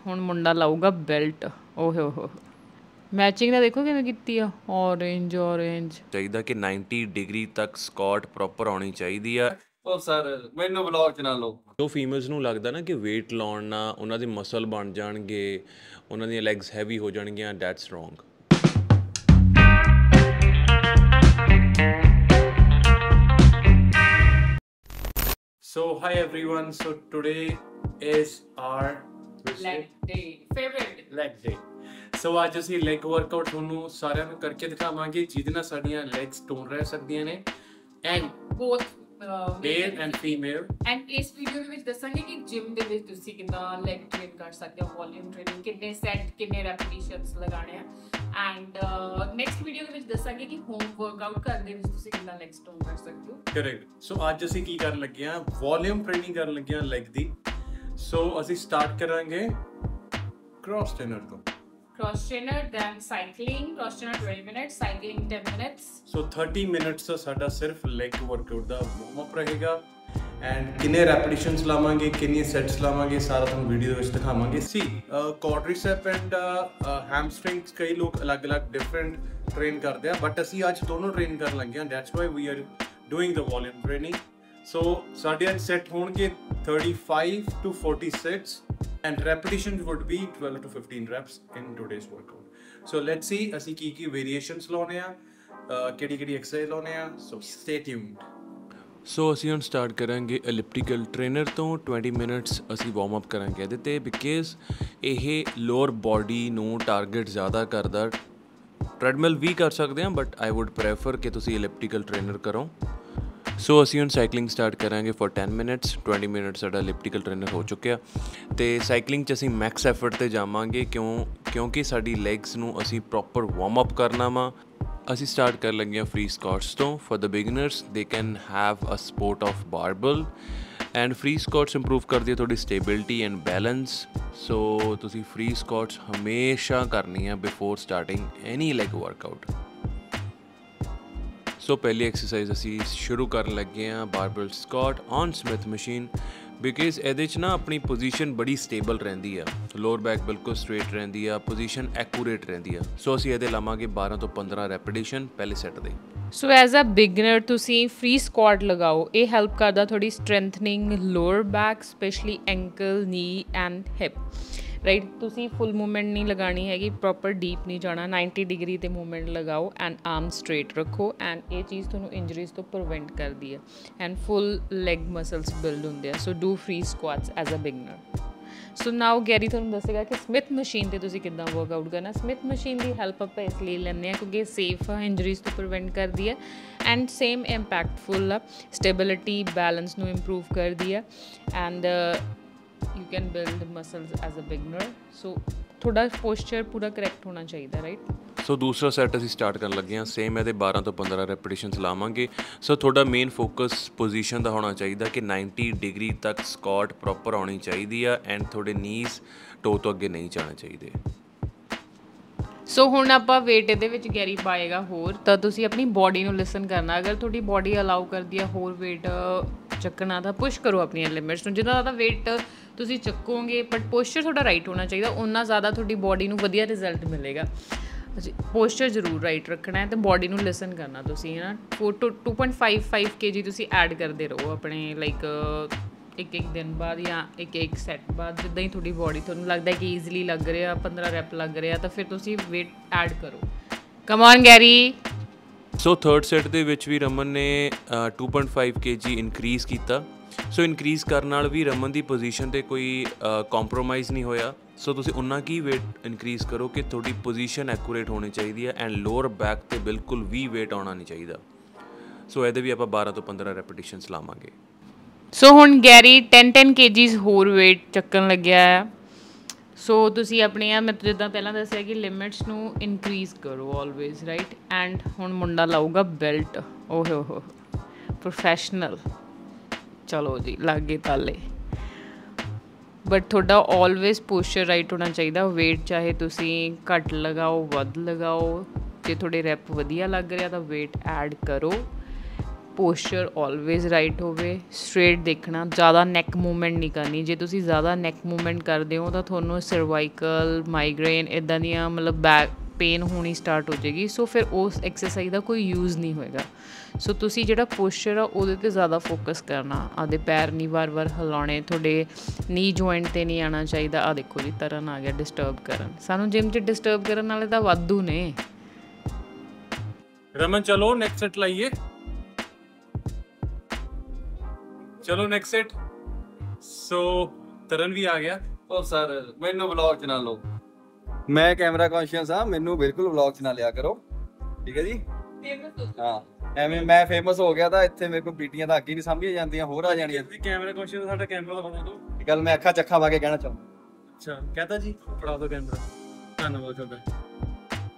ਹੁਣ ਮੁੰਡਾ ਲਾਊਗਾ ਬੈਲਟ। ਓਹੋ ਹੋ ਮੈਚਿੰਗ ਦਾ ਦੇਖੋ ਕਿਵੇਂ ਕੀਤੀ ਆ, ਔਰੇਂਜ ਔਰੇਂਜ। ਚਾਹੀਦਾ ਕਿ 90 ਡਿਗਰੀ ਤੱਕ ਸਕਾਟ ਪ੍ਰੋਪਰ ਆਉਣੀ ਚਾਹੀਦੀ ਆ। ਉਹ ਸਰ ਮੈਨੂੰ ਵਲੌਗ ਚ ਨਾ ਲਓ। ਜੋ ਫੀਮੇਲਸ ਨੂੰ ਲੱਗਦਾ ਨਾ ਕਿ weight ਲਾਉਣ ਨਾਲ ਉਹਨਾਂ ਦੇ ਮਸਲ ਬਣ ਜਾਣਗੇ, ਉਹਨਾਂ ਦੀਆਂ ਲੈਗਸ ਹੈਵੀ ਹੋ ਜਾਣਗੀਆਂ, that's wrong. So hi everyone, so today is our leg day, favorite leg day. So ਅੱਜ ਅਸੀਂ ਲੈਗ ਵਰਕਆਊਟ ਤੁਹਾਨੂੰ ਸਾਰਿਆਂ ਨੂੰ ਕਰਕੇ ਦਿਖਾਵਾਂਗੇ ਜਿਹਦੇ ਨਾਲ ਸਾਡੀਆਂ ਲੈਗਸ ਟੋਨ ਰਹਿ ਸਕਦੀਆਂ ਨੇ and both male and female. And ਇਸ ਵੀਡੀਓ ਦੇ ਵਿੱਚ ਦੱਸਾਂਗੇ ਕਿ ਜਿਮ ਦੇ ਵਿੱਚ ਤੁਸੀਂ ਕਿੱਦਾਂ ਲੈਗ ਟ੍ਰੇਨ ਕਰ ਸਕਦੇ ਹੋ, ਵੋਲਿਊਮ ਟ੍ਰੇਨਿੰਗ, ਕਿੰਨੇ ਸੈਟ ਕਿੰਨੇ ਰੈਪੀਟੀਸ਼ਨਸ ਲਗਾਣੇ ਆ। ਐਂਡ ਨੈਕਸਟ ਵੀਡੀਓ ਦੇ ਵਿੱਚ ਦੱਸਾਂਗੇ ਕਿ ਹੋਮ ਵਰਕਆਊਟ ਕਰਦੇ ਵਿੱਚ ਤੁਸੀਂ ਕਿੱਦਾਂ ਲੈਗਸ ਟੋਨ ਕਰ ਸਕਦੇ ਹੋ। ਕਰੈਕਟ। ਸੋ ਅੱਜ ਅਸੀਂ ਕੀ ਕਰਨ ਲੱਗੇ ਆ, ਵੋਲਿਊਮ ਟ੍ਰੇਨਿੰਗ ਕਰਨ ਲੱਗੇ ਆ ਲੈਗ ਦੀ। ਸੋ ਅਸੀਂ ਸਟਾਰਟ ਕਰਾਂਗੇ ਕ੍ਰਾਸ ਟ੍ਰੇਨਰ ਤੋਂ। Cross trainer, then cycling. Cross trainer 20 minutes, cycling 10 minutes. So 30 minutes ਦਾ ਸਾਡਾ ਸਿਰਫ ਲੈਗ ਵਰਕਆਊਟ ਦਾ ਵਾਰਮ ਅਪ ਰਹੇਗਾ ਐਂਡ ਕਿੰਨੇ ਰੈਪੀਟੀਸ਼ਨਸ ਲਾਵਾਂਗੇ, ਕਿੰਨੇ ਸੈਟਸ ਲਾਵਾਂਗੇ, ਸਾਰਾ ਤੁਹਾਨੂੰ ਵੀਡੀਓ ਵਿੱਚ ਦਿਖਾਵਾਂਗੇ। ਸੀ ਕੁਆਡ੍ਰਿਸੈਪ ਐਂਡ ਹੈਮਸਟ੍ਰਿੰਗਸ ਕਈ ਲੋਕ ਅਲੱਗ-ਅਲੱਗ ਡਿਫਰੈਂਟ ਟ੍ਰੇਨ ਕਰਦੇ ਆ, ਬਟ ਅਸੀਂ ਅੱਜ ਦੋਨੋਂ ਟ੍ਰੇਨ ਕਰਨ ਲੱਗੇ ਹਾਂ। That's why we are doing the volume training. So ਸਾਡੇ ਅੱਜ ਸੈਟ ਹੋਣਗੇ 35 to 46 and repetitions would be 12 to 15 reps in today's workout. So let's see ਅਸੀਂ ਕੀ variations ਲਾਉਣੇ ਆ, ਕਿਹੜੀ ਐਕਸਰਸਾਈਜ਼ ਲਾਉਣੇ ਆ। So stay tuned. ਸੋ ਅਸੀਂ ਹੁਣ ਸਟਾਰਟ ਕਰਾਂਗੇ ਐਲਿਪਟੀਕਲ ਟ੍ਰੇਨਰ ਤੋਂ। 20 ਮਿੰਟਸ ਅਸੀਂ ਵਾਰਮ ਅਪ ਕਰਾਂਗੇ ਇਹਦੇ 'ਤੇ, ਬਿਕਾਜ਼ ਇਹ ਲੋਅਰ ਬਾਡੀ ਨੂੰ ਟਾਰਗੇਟ ਜ਼ਿਆਦਾ ਕਰਦਾ। ਟ੍ਰੈਡਮਿਲ ਵੀ ਕਰ ਸਕਦੇ ਹਾਂ, ਬਟ ਆਈ ਵੁੱਡ ਪ੍ਰੈਫਰ ਕਿ ਤੁਸੀਂ ਐਲਿਪਟੀਕਲ ਟ੍ਰੇਨਰ ਕਰੋ। ਸੋ ਅਸੀਂ ਹੁਣ ਸਾਈਕਲਿੰਗ ਸਟਾਰਟ ਕਰਾਂਗੇ ਫॉर 10 ਮਿੰਟਸ। 20 ਮਿੰਟਸ ਸਾਡਾ ਐਲਿਪਟੀਕਲ ਟ੍ਰੇਨਰ ਹੋ ਚੁੱਕਿਆ ਅਤੇ ਸਾਈਕਲਿੰਗ 'ਚ ਅਸੀਂ ਮੈਕਸ ਐਫਰਟ 'ਤੇ ਜਾਵਾਂਗੇ ਕਿਉਂਕਿ ਸਾਡੀ ਲੈਗਸ ਨੂੰ ਅਸੀਂ ਪ੍ਰੋਪਰ ਵਾਰਮ ਅਪ ਕਰਨਾ ਵਾ। ਅਸੀਂ ਸਟਾਰਟ ਕਰ ਲੱਗੇ ਹਾਂ ਫ੍ਰੀ ਸਕਾਟਸ ਤੋਂ। For the beginners they can have a support of barbell and free squats improve ਕਰਦੀ ਹੈ ਤੁਹਾਡੀ ਸਟੇਬਿਲਿਟੀ ਐਂਡ ਬੈਲੈਂਸ। ਸੋ ਤੁਸੀਂ ਫ੍ਰੀ ਸਕਾਟਸ ਹਮੇਸ਼ਾ ਕਰਨੀ ਹੈ before starting any leg workout. So ਪਹਿਲੀ ਐਕਸਰਸਾਈਜ਼ ਅਸੀਂ ਸ਼ੁਰੂ ਕਰਨ ਲੱਗੇ ਹਾਂ barbell squat on Smith machine, because ਇਹਦੇ 'ਚ ਨਾ ਆਪਣੀ ਪੋਜੀਸ਼ਨ ਬੜੀ ਸਟੇਬਲ ਰਹਿੰਦੀ ਆ, ਲੋਅਰ ਬੈਕ ਬਿਲਕੁਲ ਸਟ੍ਰੇਟ ਰਹਿੰਦੀ ਆ, ਪੋਜੀਸ਼ਨ ਐਕੂਰੇਟ ਰਹਿੰਦੀ ਆ। ਸੋ ਅਸੀਂ ਇਹਦੇ ਲਾਵਾਂਗੇ 12 ਤੋਂ 15 ਰੈਪੀਟੀਸ਼ਨ ਪਹਿਲੇ ਸੈੱਟ ਦੇ। ਸੋ ਐਜ਼ ਅ ਬਿਗਨਰ ਤੁਸੀਂ ਫ੍ਰੀ ਸਕੁਆਟ ਲਗਾਓ, ਇਹ ਹੈਲਪ ਕਰਦਾ ਤੁਹਾਡੀ strengthening lower back, specially ankle, ਨੀ ਐਂਡ ਹਿਪ, ਰਾਈਟ। ਤੁਸੀਂ ਫੁੱਲ ਮੂਵਮੈਂਟ ਨਹੀਂ ਲਗਾਉਣੀ ਹੈਗੀ, ਪ੍ਰੋਪਰ ਡੀਪ ਨਹੀਂ ਜਾਣਾ, 90 ਡਿਗਰੀ 'ਤੇ ਮੂਵਮੈਂਟ ਲਗਾਓ ਐਂਡ ਆਰਮ ਸਟ੍ਰੇਟ ਰੱਖੋ। ਐਂਡ ਇਹ ਚੀਜ਼ ਤੁਹਾਨੂੰ ਇੰਜਰੀਜ਼ ਤੋਂ ਪ੍ਰੀਵੈਂਟ ਕਰਦੀ ਹੈ and full leg muscles build ਹੁੰਦੇ ਆ। So do free squats as a beginner. So now Gary ਤੁਹਾਨੂੰ ਦੱਸੇਗਾ ਕਿ ਸਮਿਥ ਮਸ਼ੀਨ 'ਤੇ ਤੁਸੀਂ ਕਿੱਦਾਂ ਵਰਕਆਊਟ ਕਰਨਾ। ਸਮਿਥ ਮਸ਼ੀਨ ਦੀ ਹੈਲਪ ਆਪਾਂ ਇਸ ਲਈ ਲੈਂਦੇ ਹਾਂ ਕਿਉਂਕਿ ਸੇਫ ਆ, ਇੰਜਰੀਜ਼ ਤੋਂ ਪ੍ਰੀਵੈਂਟ ਕਰਦੀ ਹੈ ਐਂਡ ਸੇਮ ਇੰਪੈਕਟਫੁੱਲ ਆ, ਸਟੇਬਿਲਿਟੀ ਬੈਲੈਂਸ ਨੂੰ ਇੰਪਰੂਵ ਕਰਦੀ ਹੈ and you can build muscles as a beginner. So ਤੁਹਾਡਾ ਪੋਸਚਰ ਪੂਰਾ ਕਰੈਕਟ ਹੋਣਾ ਚਾਹੀਦਾ, ਰਾਈਟ। ਸੋ ਦੂਸਰਾ ਸੈੱਟ ਅਸੀਂ ਸਟਾਰਟ ਕਰਨ ਲੱਗੇ ਹਾਂ। ਸੇਮ ਇਹਦੇ 12 ਤੋਂ 15 ਰੈਪੀਟੀਸ਼ਨਸ ਲਾਵਾਂਗੇ। ਸੋ ਤੁਹਾਡਾ ਮੇਨ ਫੋਕਸ ਪੋਜੀਸ਼ਨ ਦਾ ਹੋਣਾ ਚਾਹੀਦਾ ਕਿ 90 ਡਿਗਰੀ ਤੱਕ ਸਕਾਟ ਪ੍ਰੋਪਰ ਆਉਣੀ ਚਾਹੀਦੀ ਆ ਐਂਡ ਤੁਹਾਡੇ ਨੀਜ਼ ਟੋ ਤੋਂ ਅੱਗੇ ਨਹੀਂ ਜਾਣੇ ਚਾਹੀਦੇ। ਸੋ ਹੁਣ ਆਪਾਂ ਵੇਟ ਇਹਦੇ ਵਿੱਚ ਗੈਰੀ ਪਾਏਗਾ ਹੋਰ, ਤਾਂ ਤੁਸੀਂ ਆਪਣੀ ਬੋਡੀ ਨੂੰ ਲਿਸਨ ਕਰਨਾ। ਅਗਰ ਤੁਹਾਡੀ ਬੋਡੀ ਅਲਾਉ ਕਰਦੀ ਆ ਹੋਰ ਵੇਟ ਚੱਕਣਾ ਤਾਂ ਪੁਸ਼ ਕਰੋ ਆਪਣੀਆਂ ਲਿਮਿਟਸ ਨੂੰ। ਜਿੰਨਾ ਜ਼ਿਆਦਾ ਵੇਟ ਤੁਸੀਂ ਚੱਕੋਗੇ ਬਟ ਪੋਸਚਰ ਤੁਹਾਡਾ ਰਾਈਟ ਹੋਣਾ ਚਾਹੀਦਾ, ਓਨਾ ਜ਼ਿਆਦਾ ਤੁਹਾਡੀ ਬੋਡੀ ਨੂੰ ਵਧੀਆ ਰਿਜ਼ਲਟ ਮਿਲੇਗਾ। ਪੋਸਚਰ ਜ਼ਰੂਰ ਰਾਈਟ ਰੱਖਣਾ ਹੈ ਅਤੇ ਬੋਡੀ ਨੂੰ ਲਿਸਨ ਕਰਨਾ ਤੁਸੀਂ, ਹੈ ਨਾ। 2.55 kg ਤੁਸੀਂ ਐਡ ਕਰਦੇ ਰਹੋ ਆਪਣੇ ਲਾਈਕ ਇੱਕ ਦਿਨ ਬਾਅਦ ਜਾਂ ਇੱਕ ਸੈੱਟ ਬਾਅਦ, ਜਿੱਦਾਂ ਹੀ ਤੁਹਾਡੀ ਬੋਡੀ ਤੁਹਾਨੂੰ ਲੱਗਦਾ ਕਿ ਈਜ਼ੀਲੀ ਲੱਗ ਰਿਹਾ, 15 ਰੈਪ ਲੱਗ ਰਿਹਾ, ਤਾਂ ਫਿਰ ਤੁਸੀਂ ਵੇਟ ਐਡ ਕਰੋ। Come on Gary. So third set ਦੇ ਵਿੱਚ ਵੀ ਰਮਨ ਨੇ 2.5 kg ਇਨਕਰੀਜ਼ ਕੀਤਾ। ਸੋ ਇਨਕਰੀਜ਼ ਕਰਨ ਨਾਲ ਵੀ ਰਮਨ ਦੀ ਪੋਜੀਸ਼ਨ 'ਤੇ ਕੋਈ ਕੰਪਰੋਮਾਈਜ਼ ਨਹੀਂ ਹੋਇਆ। ਸੋ ਤੁਸੀਂ ਉਨਾ ਕੀ ਵੇਟ ਇਨਕਰੀਜ਼ ਕਰੋ ਕਿ ਤੁਹਾਡੀ ਪੋਜੀਸ਼ਨ ਐਕੂਰੇਟ ਹੋਣੀ ਚਾਹੀਦੀ ਹੈ ਐਂਡ ਲੋਅਰ ਬੈਕ 'ਤੇ ਬਿਲਕੁਲ ਵੀ ਵੇਟ ਆਉਣਾ ਨਹੀਂ ਚਾਹੀਦਾ। ਸੋ ਇਹਦੇ ਵੀ ਆਪਾਂ 12 ਤੋਂ 15 ਰੈਪੀਟੀਸ਼ਨਸ ਲਾਵਾਂਗੇ। ਸੋ ਹੁਣ ਗੈਰੀ 10 kgs ਹੋਰ ਵੇਟ ਚੱਕਣ ਲੱਗਿਆ ਆ। ਸੋ ਤੁਸੀਂ ਆਪਣੀਆਂ ਮੈਂ ਜਿੱਦਾਂ ਪਹਿਲਾਂ ਦੱਸਿਆ ਕਿ ਲਿਮਿਟਸ ਨੂੰ ਇਨਕਰੀਜ਼ ਕਰੋ ਆਲਵੇਜ਼, ਰਾਈਟ। ਐਂਡ ਹੁਣ ਮੁੰਡਾ ਲਾਊਗਾ ਬੈਲਟ। ਓਹੋ ਹੋ ਪ੍ਰੋਫੈਸ਼ਨਲ। ਚਲੋ ਜੀ ਲੱਗ ਗਏ ਤਾਲੇ। ਬਟ ਤੁਹਾਡਾ ਆਲਵੇਜ਼ ਪੋਸਚਰ ਰਾਈਟ ਹੋਣਾ ਚਾਹੀਦਾ। ਵੇਟ ਚਾਹੇ ਤੁਸੀਂ ਘੱਟ ਲਗਾਓ ਵੱਧ ਲਗਾਓ, ਜੇ ਤੁਹਾਡੇ ਰੈਪ ਵਧੀਆ ਲੱਗ ਰਿਹਾ ਤਾਂ ਵੇਟ ਐਡ ਕਰੋ। ਪੋਸਚਰ ਆਲਵੇਜ਼ ਰਾਈਟ ਹੋਵੇ, ਸਟ੍ਰੇਟ ਦੇਖਣਾ, ਜ਼ਿਆਦਾ ਨੈਕ ਮੂਵਮੈਂਟ ਨਹੀਂ ਕਰਨੀ। ਜੇ ਤੁਸੀਂ ਜ਼ਿਆਦਾ ਨੈਕ ਮੂਵਮੈਂਟ ਕਰਦੇ ਹੋ ਤਾਂ ਤੁਹਾਨੂੰ ਸਰਵਾਈਕਲ, ਮਾਈਗ੍ਰੇਨ ਇੱਦਾਂ ਦੀਆਂ ਮਤਲਬ ਬੈਕ ਪੇਨ ਹੋਣੀ ਸਟਾਰਟ ਹੋ ਜਾਏਗੀ। ਸੋ ਫਿਰ ਉਸ ਐਕਸਰਸਾਈਜ਼ ਦਾ ਕੋਈ ਯੂਜ਼ ਨਹੀਂ ਹੋਏਗਾ। ਸੋ ਤੁਸੀਂ ਜਿਹੜਾ ਪੋਸਚਰ ਆ ਉਹਦੇ 'ਤੇ ਜ਼ਿਆਦਾ ਫੋਕਸ ਕਰਨਾ। ਆਪਦੇ ਪੈਰ ਨਹੀਂ ਵਾਰ-ਵਾਰ ਹਿਲਾਉਣੇ, ਤੁਹਾਡੇ ਨੀ ਜੁਆਇੰਟ 'ਤੇ ਨਹੀਂ ਆਉਣਾ ਚਾਹੀਦਾ। ਆਹ ਦੇਖੋ ਜੀ ਤਰਨ ਆ ਗਿਆ ਡਿਸਟਰਬ ਕਰਨ। ਸਾਨੂੰ ਜਿਮ 'ਚ ਡਿਸਟਰਬ ਕਰਨ ਵਾਲੇ ਤਾਂ ਵਾਧੂ ਨੇ। ਰਮਨ ਚਲੋ ਨੈਕਸਟ ਸੈਟ ਲਾਈਏ, ਚਲੋ ਨੈਕਸਟ ਸੈਟ। ਸੋ ਤਰਨ ਵੀ ਆ ਗਿਆ। ਉਹ ਸਰ ਮੈਨੂੰ ਵਲੌਗ 'ਚ ਨਾ ਲਓ, ਮੈਂ ਕੈਮਰਾ ਕੌਨਸ਼ੀਅਸ ਹਾਂ, ਮੈਨੂੰ ਬਿਲਕੁਲ ਵਲੌਗ 'ਚ ਨਾ ਲਿਆ ਕਰੋ, ਠੀਕ ਹੈ ਜੀ। ਹਾਂ ਐਵੇਂ ਮੈਂ ਫੇਮਸ ਹੋ ਗਿਆ ਤਾਂ ਇੱਥੇ ਮੇਰੇ ਕੋਲ ਪੀਟੀਆਂ ਤਾਂ ਅੱਗੇ ਨਹੀਂ ਸਮਝੀਆਂ ਜਾਂਦੀਆਂ, ਹੋਰ ਆ ਜਾਣੀਆਂ। ਤੁਸੀਂ ਕੈਮਰਾ ਕੌਨਸ਼ੀਅਸ, ਸਾਡਾ ਕੈਮਰਾ ਦਾ ਬਣਾ ਦਿਓ। ਇਹ ਗੱਲ ਮੈਂ ਅੱਖਾਂ ਚੱਖਾਂ ਪਾ ਕੇ ਕਹਿਣਾ ਚਾਹੁੰਦਾ। ਅੱਛਾ ਕਹਤਾ ਜੀ, ਫੜਾ ਦਿਓ ਕੈਮਰਾ, ਧੰਨਵਾਦ ਤੁਹਾਡਾ।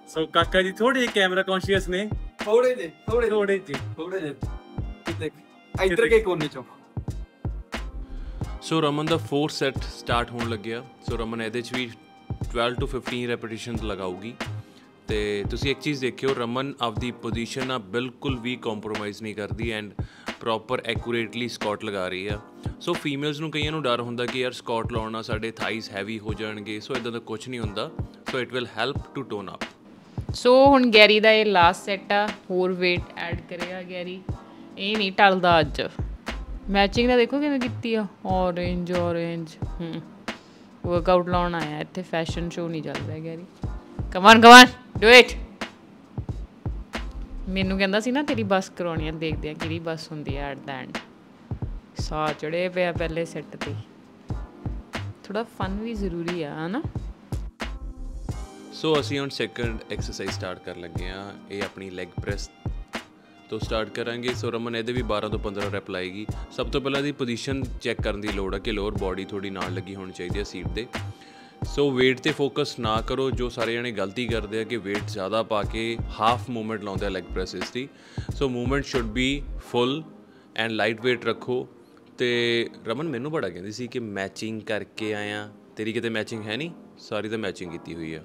ਸੋ ਕਾਕਾ ਜੀ ਥੋੜੇ ਕੈਮਰਾ ਕੌਨਸ਼ੀਅਸ ਨੇ, ਥੋੜੇ ਜਿਹੇ ਕਿਤੇ ਇੱਧਰ ਕੇ ਕੋਨੇ 'ਚੋਂ। ਸੋ ਰਮਨ ਦਾ 4th ਸੈਟ ਸਟਾਰਟ ਹੋਣ ਲੱਗਿਆ। ਸੋ ਰਮਨ ਇਹਦੇ 'ਚ ਵੀ 12 to 15 ਰੈਪੀਟੀਸ਼ਨਸ ਲਗਾਊਗੀ। ਤੇ ਤੁਸੀਂ ਇੱਕ ਚੀਜ਼ ਦੇਖਿਓ, ਰਮਨ ਆਪਦੀ ਪੋਜੀਸ਼ਨ ਆ ਬਿਲਕੁਲ ਵੀ ਕੰਪਰੋਮਾਈਜ਼ ਨਹੀਂ ਕਰਦੀ ਐਂਡ ਪ੍ਰੋਪਰ ਐਕੂਰੇਟਲੀ ਸਕੌਟ ਲਗਾ ਰਹੀ ਆ। ਸੋ ਫੀਮੇਲਸ ਨੂੰ ਕਈਆਂ ਨੂੰ ਡਰ ਹੁੰਦਾ ਕਿ ਯਾਰ ਸਕੌਟ ਲਾਉਣ ਨਾਲ ਸਾਡੇ ਥਾਈਜ਼ ਹੈਵੀ ਹੋ ਜਾਣਗੇ। ਸੋ ਇੱਦਾਂ ਦਾ ਕੁਝ ਨਹੀਂ ਹੁੰਦਾ। So it will help to tone up. So ਹੁਣ ਗੈਰੀ ਦਾ ਇਹ ਲਾਸਟ ਸੈਟ ਆ, ਹੋਰ ਵੇਟ ਐਡ ਕਰੇਗਾ ਗੈਰੀ। ਇਹ ਨਹੀਂ ਟਲਦਾ ਅੱਜ। ਮੈਚਿੰਗ ਦਾ ਦੇਖੋ ਕਿਵੇਂ ਕੀਤੀ ਆ, ਔਰੇਂਜ ਵਰਕਆਊਟ ਲਾਉਣ ਆਇਆ ਇੱਥੇ, ਫੈਸ਼ਨ ਸ਼ੋ ਨਹੀਂ ਚੱਲ ਰਿਹਾ ਗੈਰੀ। ਕਮਾਨ ਡੂ ਇਟ। ਮੈਨੂੰ ਕਹਿੰਦਾ ਸੀ ਨਾ ਤੇਰੀ ਬੱਸ ਕਰਾਉਣੀ ਆ, ਦੇਖਦੇ ਆ ਕਿਹੜੀ ਬੱਸ ਹੁੰਦੀ ਆ ਐਟ ਦਾ ਐਂਡ। ਸਾਹ ਚੜੇ ਪਿਆ ਪਹਿਲੇ ਸੈੱਟ 'ਤੇ। ਥੋੜ੍ਹਾ ਫਨ ਵੀ ਜ਼ਰੂਰੀ ਆ, ਹੈ ਨਾ। ਸੋ ਅਸੀਂ ਹੁਣ ਸੈਕੰਡ ਐਕਸਰਸਾਈਜ਼ ਸਟਾਰਟ ਕਰਨ ਲੱਗੇ ਹਾਂ। ਇਹ ਆਪਣੀ ਲੈਗ ਪ੍ਰੈਸ ਤੋਂ ਸਟਾਰਟ ਕਰਾਂਗੇ। ਸੋ ਰਮਨ ਇਹਦੇ ਵੀ 12 ਤੋਂ 15 ਰੈਪ ਲਾਏਗੀ। ਸਭ ਤੋਂ ਪਹਿਲਾਂ ਦੀ ਪੋਜੀਸ਼ਨ ਚੈੱਕ ਕਰਨ ਦੀ ਲੋੜ ਹੈ ਕਿ ਲੋਅਰ ਬੋਡੀ ਥੋੜੀ ਨਾਲ ਲੱਗੀ ਹੋਣੀ ਚਾਹੀਦੀ ਹੈ ਸੀਟ 'ਤੇ। ਸੋ ਵੇਟ 'ਤੇ ਫੋਕਸ ਨਾ ਕਰੋ, ਜੋ ਸਾਰੇ ਜਣੇ ਗਲਤੀ ਕਰਦੇ ਆ ਕਿ ਵੇਟ ਜ਼ਿਆਦਾ ਪਾ ਕੇ ਹਾਫ ਮੂਵਮੈਂਟ ਲਾਉਂਦੇ ਆ ਲੈਗ ਪ੍ਰੈਸਿਸ ਦੀ। So movement should be full and light weight ਰੱਖੋ। ਅਤੇ ਰਮਨ ਮੈਨੂੰ ਬੜਾ ਕਹਿੰਦੀ ਸੀ ਕਿ ਮੈਚਿੰਗ ਕਰਕੇ ਆਇਆ, ਤੇਰੀ ਕਿਤੇ ਮੈਚਿੰਗ ਹੈ ਨਹੀਂ? ਸਾਰੀ ਤਾਂ ਮੈਚਿੰਗ ਕੀਤੀ ਹੋਈ ਆ।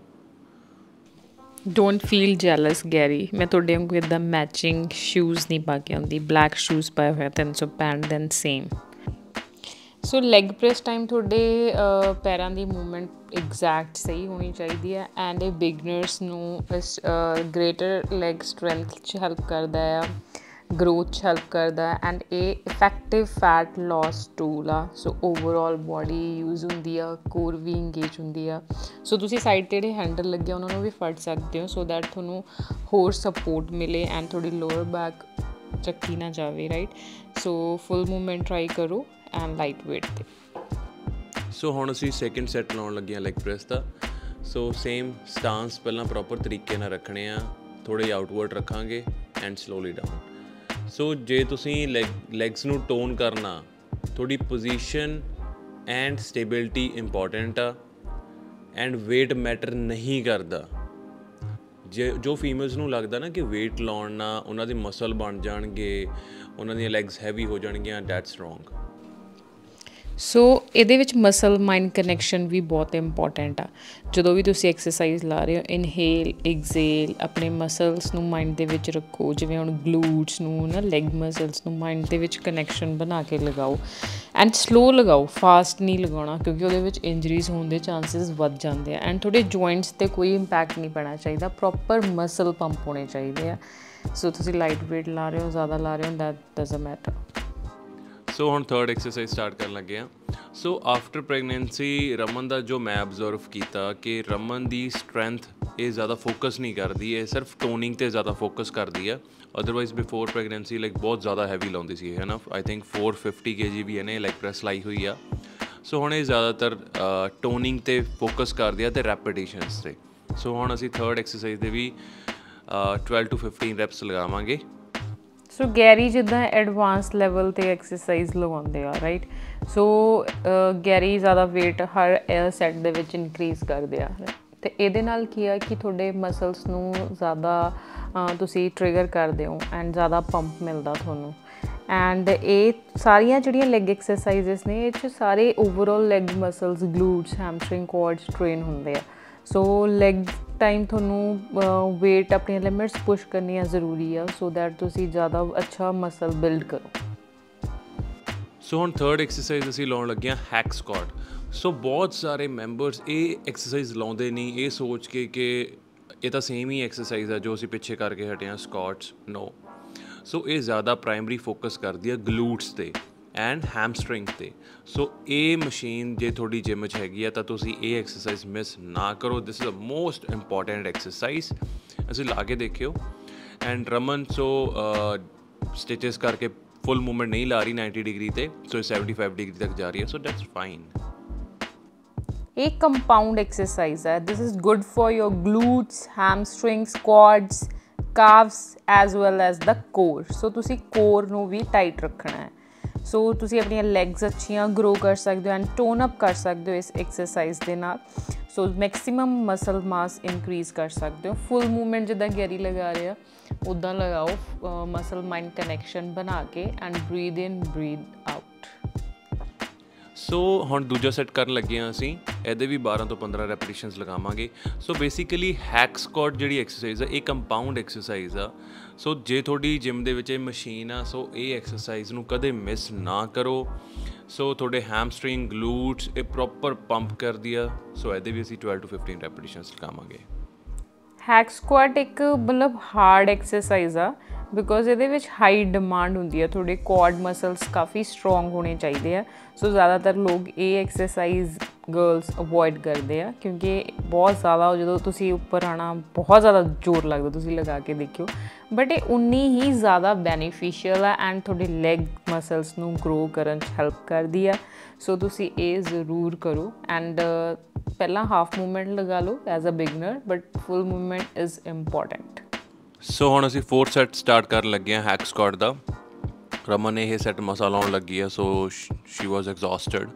ਡੋਂਟ ਫੀਲ ਜੈਲਸ ਗੈਰੀ, ਮੈਂ ਤੁਹਾਡੇ ਵਾਂਗੂ ਇੱਦਾਂ ਮੈਚਿੰਗ ਸ਼ੂਜ਼ ਨਹੀਂ ਪਾ ਕੇ ਆਉਂਦੀ। ਬਲੈਕ ਸ਼ੂਜ਼ ਪਾਏ ਹੋਇਆ 300 ਪੈਂਟ ਦੈਨ ਸੇਮ। ਸੋ ਲੈਗ ਪ੍ਰੈਸ ਟਾਈਮ ਤੁਹਾਡੇ ਪੈਰਾਂ ਦੀ ਮੂਵਮੈਂਟ ਐਗਜ਼ੈਕਟ ਸਹੀ ਹੋਣੀ ਚਾਹੀਦੀ ਹੈ ਐਂਡ ਇਹ ਬਿਗਨਰਸ ਨੂੰ ਇਸ ਗ੍ਰੇਟਰ ਲੈਗ ਸਟਰੈਂਥ 'ਚ ਹੈਲਪ ਕਰਦਾ ਆ, ਗਰੋਥ 'ਚ ਹੈਲਪ ਕਰਦਾ ਐਂਡ ਇਹ ਇਫੈਕਟਿਵ ਫੈਟ ਲੋਸ ਟੂਲ ਆ। ਸੋ ਓਵਰਆਲ ਬੋਡੀ ਯੂਜ਼ ਹੁੰਦੀ ਆ, ਕੋਰ ਵੀ ਇੰਗੇਜ ਹੁੰਦੀ ਆ। ਸੋ ਤੁਸੀਂ ਸਾਈਡ 'ਤੇ ਜਿਹੜੇ ਹੈਂਡਲ ਲੱਗੇ ਉਹਨਾਂ ਨੂੰ ਵੀ ਫੜ ਸਕਦੇ ਹੋ ਸੋ ਦੈਟ ਤੁਹਾਨੂੰ ਹੋਰ ਸਪੋਰਟ ਮਿਲੇ ਐਂਡ ਤੁਹਾਡੀ ਲੋਅਰ ਬੈਕ ਚੱਕੀ ਨਾ ਜਾਵੇ, ਰਾਈਟ। ਸੋ ਫੁੱਲ ਮੂਵਮੈਂਟ ਟਰਾਈ ਕਰੋ ਐਂਡ ਲਾਈਟ ਵੇਟ 'ਤੇ। ਸੋ ਹੁਣ ਅਸੀਂ ਸੈਕਿੰਡ ਸੈੱਟ ਲਾਉਣ ਲੱਗੇ ਹਾਂ ਲੈਗ ਪ੍ਰੈਸ ਦਾ। ਸੋ ਸੇਮ ਸਟਾਂਸ ਪਹਿਲਾਂ ਪ੍ਰੋਪਰ ਤਰੀਕੇ ਨਾਲ ਰੱਖਣੇ ਆ, ਥੋੜ੍ਹੇ ਆਊਟਵਰਡ ਰੱਖਾਂਗੇ ਐਂਡ ਸਲੋਲੀ ਡਾਊਨ। ਸੋ ਜੇ ਤੁਸੀਂ ਲੈਗਸ ਨੂੰ ਟੋਨ ਕਰਨਾ, ਤੁਹਾਡੀ ਪੋਜੀਸ਼ਨ ਐਂਡ ਸਟੇਬਿਲਿਟੀ ਇੰਪੋਰਟੈਂਟ ਆ ਐਂਡ ਵੇਟ ਮੈਟਰ ਨਹੀਂ ਕਰਦਾ। ਜੋ ਫੀਮੇਲਸ ਨੂੰ ਲੱਗਦਾ ਨਾ ਕਿ ਵੇਟ ਲਾਉਣ ਨਾਲ ਉਹਨਾਂ ਦੇ ਮਸਲ ਬਣ ਜਾਣਗੇ, ਉਹਨਾਂ ਦੀਆਂ ਲੈਗਸ ਹੈਵੀ ਹੋ ਜਾਣਗੀਆਂ, ਦੈਟਸ ਰੋਂਗ। ਸੋ ਇਹਦੇ ਵਿੱਚ ਮਸਲ ਮਾਈਂਡ ਕਨੈਕਸ਼ਨ ਵੀ ਬਹੁਤ ਇੰਪੋਰਟੈਂਟ ਆ। ਜਦੋਂ ਵੀ ਤੁਸੀਂ ਐਕਸਰਸਾਈਜ਼ ਲਾ ਰਹੇ ਹੋ, ਇਨਹੇਲ ਐਗਜ਼ੇਲ, ਆਪਣੇ ਮਸਲਸ ਨੂੰ ਮਾਈਂਡ ਦੇ ਵਿੱਚ ਰੱਖੋ। ਜਿਵੇਂ ਹੁਣ ਗਲੂਟਸ ਨੂੰ ਨਾ, ਲੈਗ ਮਸਲਸ ਨੂੰ ਮਾਈਂਡ ਦੇ ਵਿੱਚ ਕਨੈਕਸ਼ਨ ਬਣਾ ਕੇ ਲਗਾਓ ਐਂਡ ਸਲੋ ਲਗਾਓ, ਫਾਸਟ ਨਹੀਂ ਲਗਾਉਣਾ ਕਿਉਂਕਿ ਉਹਦੇ ਵਿੱਚ ਇੰਜਰੀਜ਼ ਹੋਣ ਦੇ ਚਾਂਸਿਸ ਵੱਧ ਜਾਂਦੇ ਆ ਐਂਡ ਤੁਹਾਡੇ ਜੁਆਇੰਟਸ 'ਤੇ ਕੋਈ ਇੰਪੈਕਟ ਨਹੀਂ ਪੈਣਾ ਚਾਹੀਦਾ, ਪ੍ਰੋਪਰ ਮਸਲ ਪੰਪ ਹੋਣੇ ਚਾਹੀਦੇ ਆ। ਸੋ ਤੁਸੀਂ ਲਾਈਟ ਵੇਟ ਲਾ ਰਹੇ ਹੋ, ਜ਼ਿਆਦਾ ਲਾ ਰਹੇ ਹੋ, ਦੈਟ ਡਜ਼ਨਟ ਮੈਟਰ। ਸੋ ਹੁਣ ਥਰਡ ਐਕਸਰਸਾਈਜ਼ ਸਟਾਰਟ ਕਰਨ ਲੱਗੇ ਹਾਂ। ਸੋ ਆਫਟਰ ਪ੍ਰੈਗਨੈਂਸੀ ਰਮਨ ਦਾ ਜੋ ਮੈਂ ਅਬਜ਼ਰਵ ਕੀਤਾ ਕਿ ਰਮਨ ਦੀ ਸਟਰੈਂਥ ਇਹ ਜ਼ਿਆਦਾ ਫੋਕਸ ਨਹੀਂ ਕਰਦੀ, ਇਹ ਸਿਰਫ ਟੋਨਿੰਗ 'ਤੇ ਜ਼ਿਆਦਾ ਫੋਕਸ ਕਰਦੀ ਆ। ਅਦਰਵਾਈਜ਼ ਬਿਫੋਰ ਪ੍ਰੈਗਨੈਂਸੀ ਲਾਈਕ ਬਹੁਤ ਜ਼ਿਆਦਾ ਹੈਵੀ ਲਾਉਂਦੀ ਸੀ, ਹੈ ਨਾ। ਆਈ ਥਿੰਕ 450 kg ਵੀ ਇਹਨੇ ਲੈਗ ਪ੍ਰੈਸ ਲਾਈ ਹੋਈ ਆ। ਸੋ ਹੁਣ ਇਹ ਜ਼ਿਆਦਾਤਰ ਟੋਨਿੰਗ 'ਤੇ ਫੋਕਸ ਕਰਦੀ ਆ ਅਤੇ ਰੈਪੀਟੀਸ਼ਨਸ 'ਤੇ। ਸੋ ਹੁਣ ਅਸੀਂ ਥਰਡ ਐਕਸਰਸਾਈਜ਼ ਦੇ ਵੀ 12 to 15 ਰੈਪਸ ਲਗਾਵਾਂਗੇ। ਸੋ ਗੈਰੀ ਜਿੱਦਾਂ ਐਡਵਾਂਸ ਲੈਵਲ 'ਤੇ ਐਕਸਰਸਾਈਜ਼ ਲਗਾਉਂਦੇ ਆ, ਰਾਈਟ। ਸੋ ਗੈਰੀ ਜ਼ਿਆਦਾ ਵੇਟ ਹਰ ਸੈੱਟ ਦੇ ਵਿੱਚ ਇਨਕਰੀਜ਼ ਕਰਦੇ ਆ ਅਤੇ ਇਹਦੇ ਨਾਲ ਕੀ ਆ ਕਿ ਤੁਹਾਡੇ ਮਸਲਸ ਨੂੰ ਜ਼ਿਆਦਾ ਤੁਸੀਂ ਟ੍ਰਿਗਰ ਕਰਦੇ ਹੋ ਐਂਡ ਜ਼ਿਆਦਾ ਪੰਪ ਮਿਲਦਾ ਤੁਹਾਨੂੰ। ਐਂਡ ਇਹ ਸਾਰੀਆਂ ਜਿਹੜੀਆਂ ਲੈਗ ਐਕਸਰਸਾਈਜ਼ਸ ਨੇ ਇਹ 'ਚ ਸਾਰੇ overall leg muscles, glutes, ਹੈਮਸਟਰਿੰਗ, ਕੁਆਡਸ train ਹੁੰਦੇ ਆ। ਸੋ ਲੈਗ ਟਾਈਮ ਤੁਹਾਨੂੰ ਵੇਟ ਆਪਣੀਆਂ ਲਿਮਿਟਸ ਪੁਸ਼ ਕਰਨੀਆਂ ਜ਼ਰੂਰੀ ਆ ਸੋ ਦੈਟ ਤੁਸੀਂ ਜ਼ਿਆਦਾ ਅੱਛਾ ਮਸਲ ਬਿਲਡ ਕਰੋ। ਸੋ ਹੁਣ ਥਰਡ ਐਕਸਰਸਾਈਜ਼ ਅਸੀਂ ਲਾਉਣ ਲੱਗੇ ਹਾਂ ਹੈਕ ਸਕੁਆਟ। ਸੋ ਬਹੁਤ ਸਾਰੇ ਮੈਂਬਰਸ ਇਹ ਐਕਸਰਸਾਈਜ਼ ਲਾਉਂਦੇ ਨਹੀਂ ਇਹ ਸੋਚ ਕੇ ਕਿ ਇਹ ਤਾਂ ਸੇਮ ਹੀ ਐਕਸਰਸਾਈਜ਼ ਆ ਜੋ ਅਸੀਂ ਪਿੱਛੇ ਕਰਕੇ ਹਟੇ ਹਾਂ ਸਕੁਆਟਸ। ਨੋ, ਸੋ ਇਹ ਜ਼ਿਆਦਾ ਪ੍ਰਾਇਮਰੀ ਫੋਕਸ ਕਰਦੀ ਆ ਗਲੂਟਸ 'ਤੇ ਐਂਡ ਹੈਮਸਟਰਿੰਗ 'ਤੇ। ਸੋ ਇਹ ਮਸ਼ੀਨ ਜੇ ਤੁਹਾਡੀ ਜਿਮ 'ਚ ਹੈਗੀ ਆ ਤਾਂ ਤੁਸੀਂ ਇਹ ਐਕਸਰਸਾਈਜ਼ ਮਿਸ ਨਾ ਕਰੋ। This is a most important exercise. ਅਸੀਂ ਲਾ ਕੇ ਦੇਖਿਓ। ਐਂਡ ਰਮਨ ਸੋ ਸਟਿਚਸ ਕਰਕੇ ਫੁੱਲ ਮੂਵਮੈਂਟ ਨਹੀਂ ਲਾ ਰਹੀ 90 ਡਿਗਰੀ ਤੇ, ਸੋ 75 ਡਿਗਰੀ ਤੱਕ ਜਾ ਰਹੀ ਹੈ, ਸੋ ਦੈਟਸ ਫਾਈਨ। ਇਹ ਕੰਪਾਊਂਡ ਐਕਸਰਸਾਈਜ਼ ਹੈ। This is good for your glutes, hamstrings, quads, calves as well as the core. So ਤੁਸੀਂ ਕੋਰ ਨੂੰ ਵੀ ਟਾਈਟ ਰੱਖਣਾ ਹੈ। ਸੋ ਤੁਸੀਂ ਆਪਣੀਆਂ ਲੈਗਸ ਅੱਛੀਆਂ ਗਰੋ ਕਰ ਸਕਦੇ ਹੋ ਐਂਡ ਟੋਨ ਅਪ ਕਰ ਸਕਦੇ ਹੋ ਇਸ ਐਕਸਰਸਾਈਜ਼ ਦੇ ਨਾਲ। ਸੋ ਮੈਕਸੀਮਮ ਮਸਲ ਮਾਸ ਇਨਕਰੀਜ਼ ਕਰ ਸਕਦੇ ਹੋ। ਫੁੱਲ ਮੂਵਮੈਂਟ ਜਿੱਦਾਂ ਗੈਰੀ ਲਗਾ ਰਿਹਾ ਉੱਦਾਂ ਲਗਾਓ, ਮਸਲ ਮਾਈਂਡ ਕਨੈਕਸ਼ਨ ਬਣਾ ਕੇ ਐਂਡ ਬਰੀਦ ਇਨ ਬਰੀਦ ਆਊਟ। ਸੋ ਹੁਣ ਦੂਜਾ ਸੈੱਟ ਕਰਨ ਲੱਗੇ ਹਾਂ ਅਸੀਂ। ਇਹਦੇ ਵੀ 12 ਤੋਂ 15 ਰੈਪੀਟੀਸ਼ਨਸ ਲਗਾਵਾਂਗੇ। ਸੋ ਬੇਸਿਕਲੀ ਹੈਕ ਸਕੁਆਟ ਜਿਹੜੀ ਐਕਸਰਸਾਈਜ਼ ਆ ਇਹ ਕੰਪਾਊਂਡ ਐਕਸਰਸਾਈਜ਼ ਆ। ਸੋ ਜੇ ਤੁਹਾਡੀ ਜਿਮ ਦੇ ਵਿੱਚ ਇਹ ਮਸ਼ੀਨ ਆ ਸੋ ਇਹ ਐਕਸਰਸਾਈਜ਼ ਨੂੰ ਕਦੇ ਮਿਸ ਨਾ ਕਰੋ। ਸੋ ਤੁਹਾਡੇ ਹੈਮਸਟਰਿੰਗ, ਗਲੂਟਸ ਇਹ ਪ੍ਰੋਪਰ ਪੰਪ ਕਰਦੀ ਆ। ਸੋ ਇਹਦੇ ਵੀ ਅਸੀਂ 12 ਤੋਂ 15 ਰੈਪੀਟੀਸ਼ਨਸ ਲਗਾਵਾਂਗੇ। ਹੈਕ ਸਕੁਆਟ ਇੱਕ ਮਤਲਬ ਹਾਰਡ ਐਕਸਰਸਾਈਜ਼ ਆ ਬਿਕੋਜ਼ ਇਹਦੇ ਵਿੱਚ ਹਾਈ ਡਿਮਾਂਡ ਹੁੰਦੀ ਹੈ। ਤੁਹਾਡੇ ਕੁਆਡ ਮਸਲਸ ਕਾਫੀ ਸਟਰੋਂਗ ਹੋਣੇ ਚਾਹੀਦੇ ਆ। ਸੋ ਜ਼ਿਆਦਾਤਰ ਲੋਕ ਇਹ ਐਕਸਰਸਾਈਜ਼ ਗਰਲਸ ਅਵੋਇਡ ਕਰਦੇ ਆ ਕਿਉਂਕਿ ਬਹੁਤ ਜ਼ਿਆਦਾ ਜਦੋਂ ਤੁਸੀਂ ਉੱਪਰ ਆਉਣਾ ਬਹੁਤ ਜ਼ਿਆਦਾ ਜ਼ੋਰ ਲੱਗਦਾ, ਤੁਸੀਂ ਲਗਾ ਕੇ ਦੇਖਿਓ। ਬਟ ਇਹ ਉਨੀ ਹੀ ਜ਼ਿਆਦਾ ਬੈਨੀਫੀਸ਼ੀਅਲ ਆ ਐਂਡ ਤੁਹਾਡੇ ਲੈਗ ਮਸਲਸ ਨੂੰ ਗਰੋ ਕਰਨ 'ਚ ਹੈਲਪ ਕਰਦੀ ਆ। ਸੋ ਤੁਸੀਂ ਇਹ ਜ਼ਰੂਰ ਕਰੋ ਐਂਡ ਪਹਿਲਾਂ ਹਾਫ ਮੂਵਮੈਂਟ ਲਗਾ ਲਓ as a beginner but full movement is important. So ਹੁਣ ਅਸੀਂ 4th ਸੈੱਟ ਸਟਾਰਟ ਕਰਨ ਲੱਗੇ ਹਾਂ ਹੈਕ ਸਕੁਆਟ ਦਾ। ਰਮਨ ਇਹ ਸੈੱਟ ਮਸਾ ਲਾਉਣ ਲੱਗੀ ਆ ਸੋ ਸ਼ੀ ਵਾਜ਼ ਐਗਜ਼ੌਸਟਡ।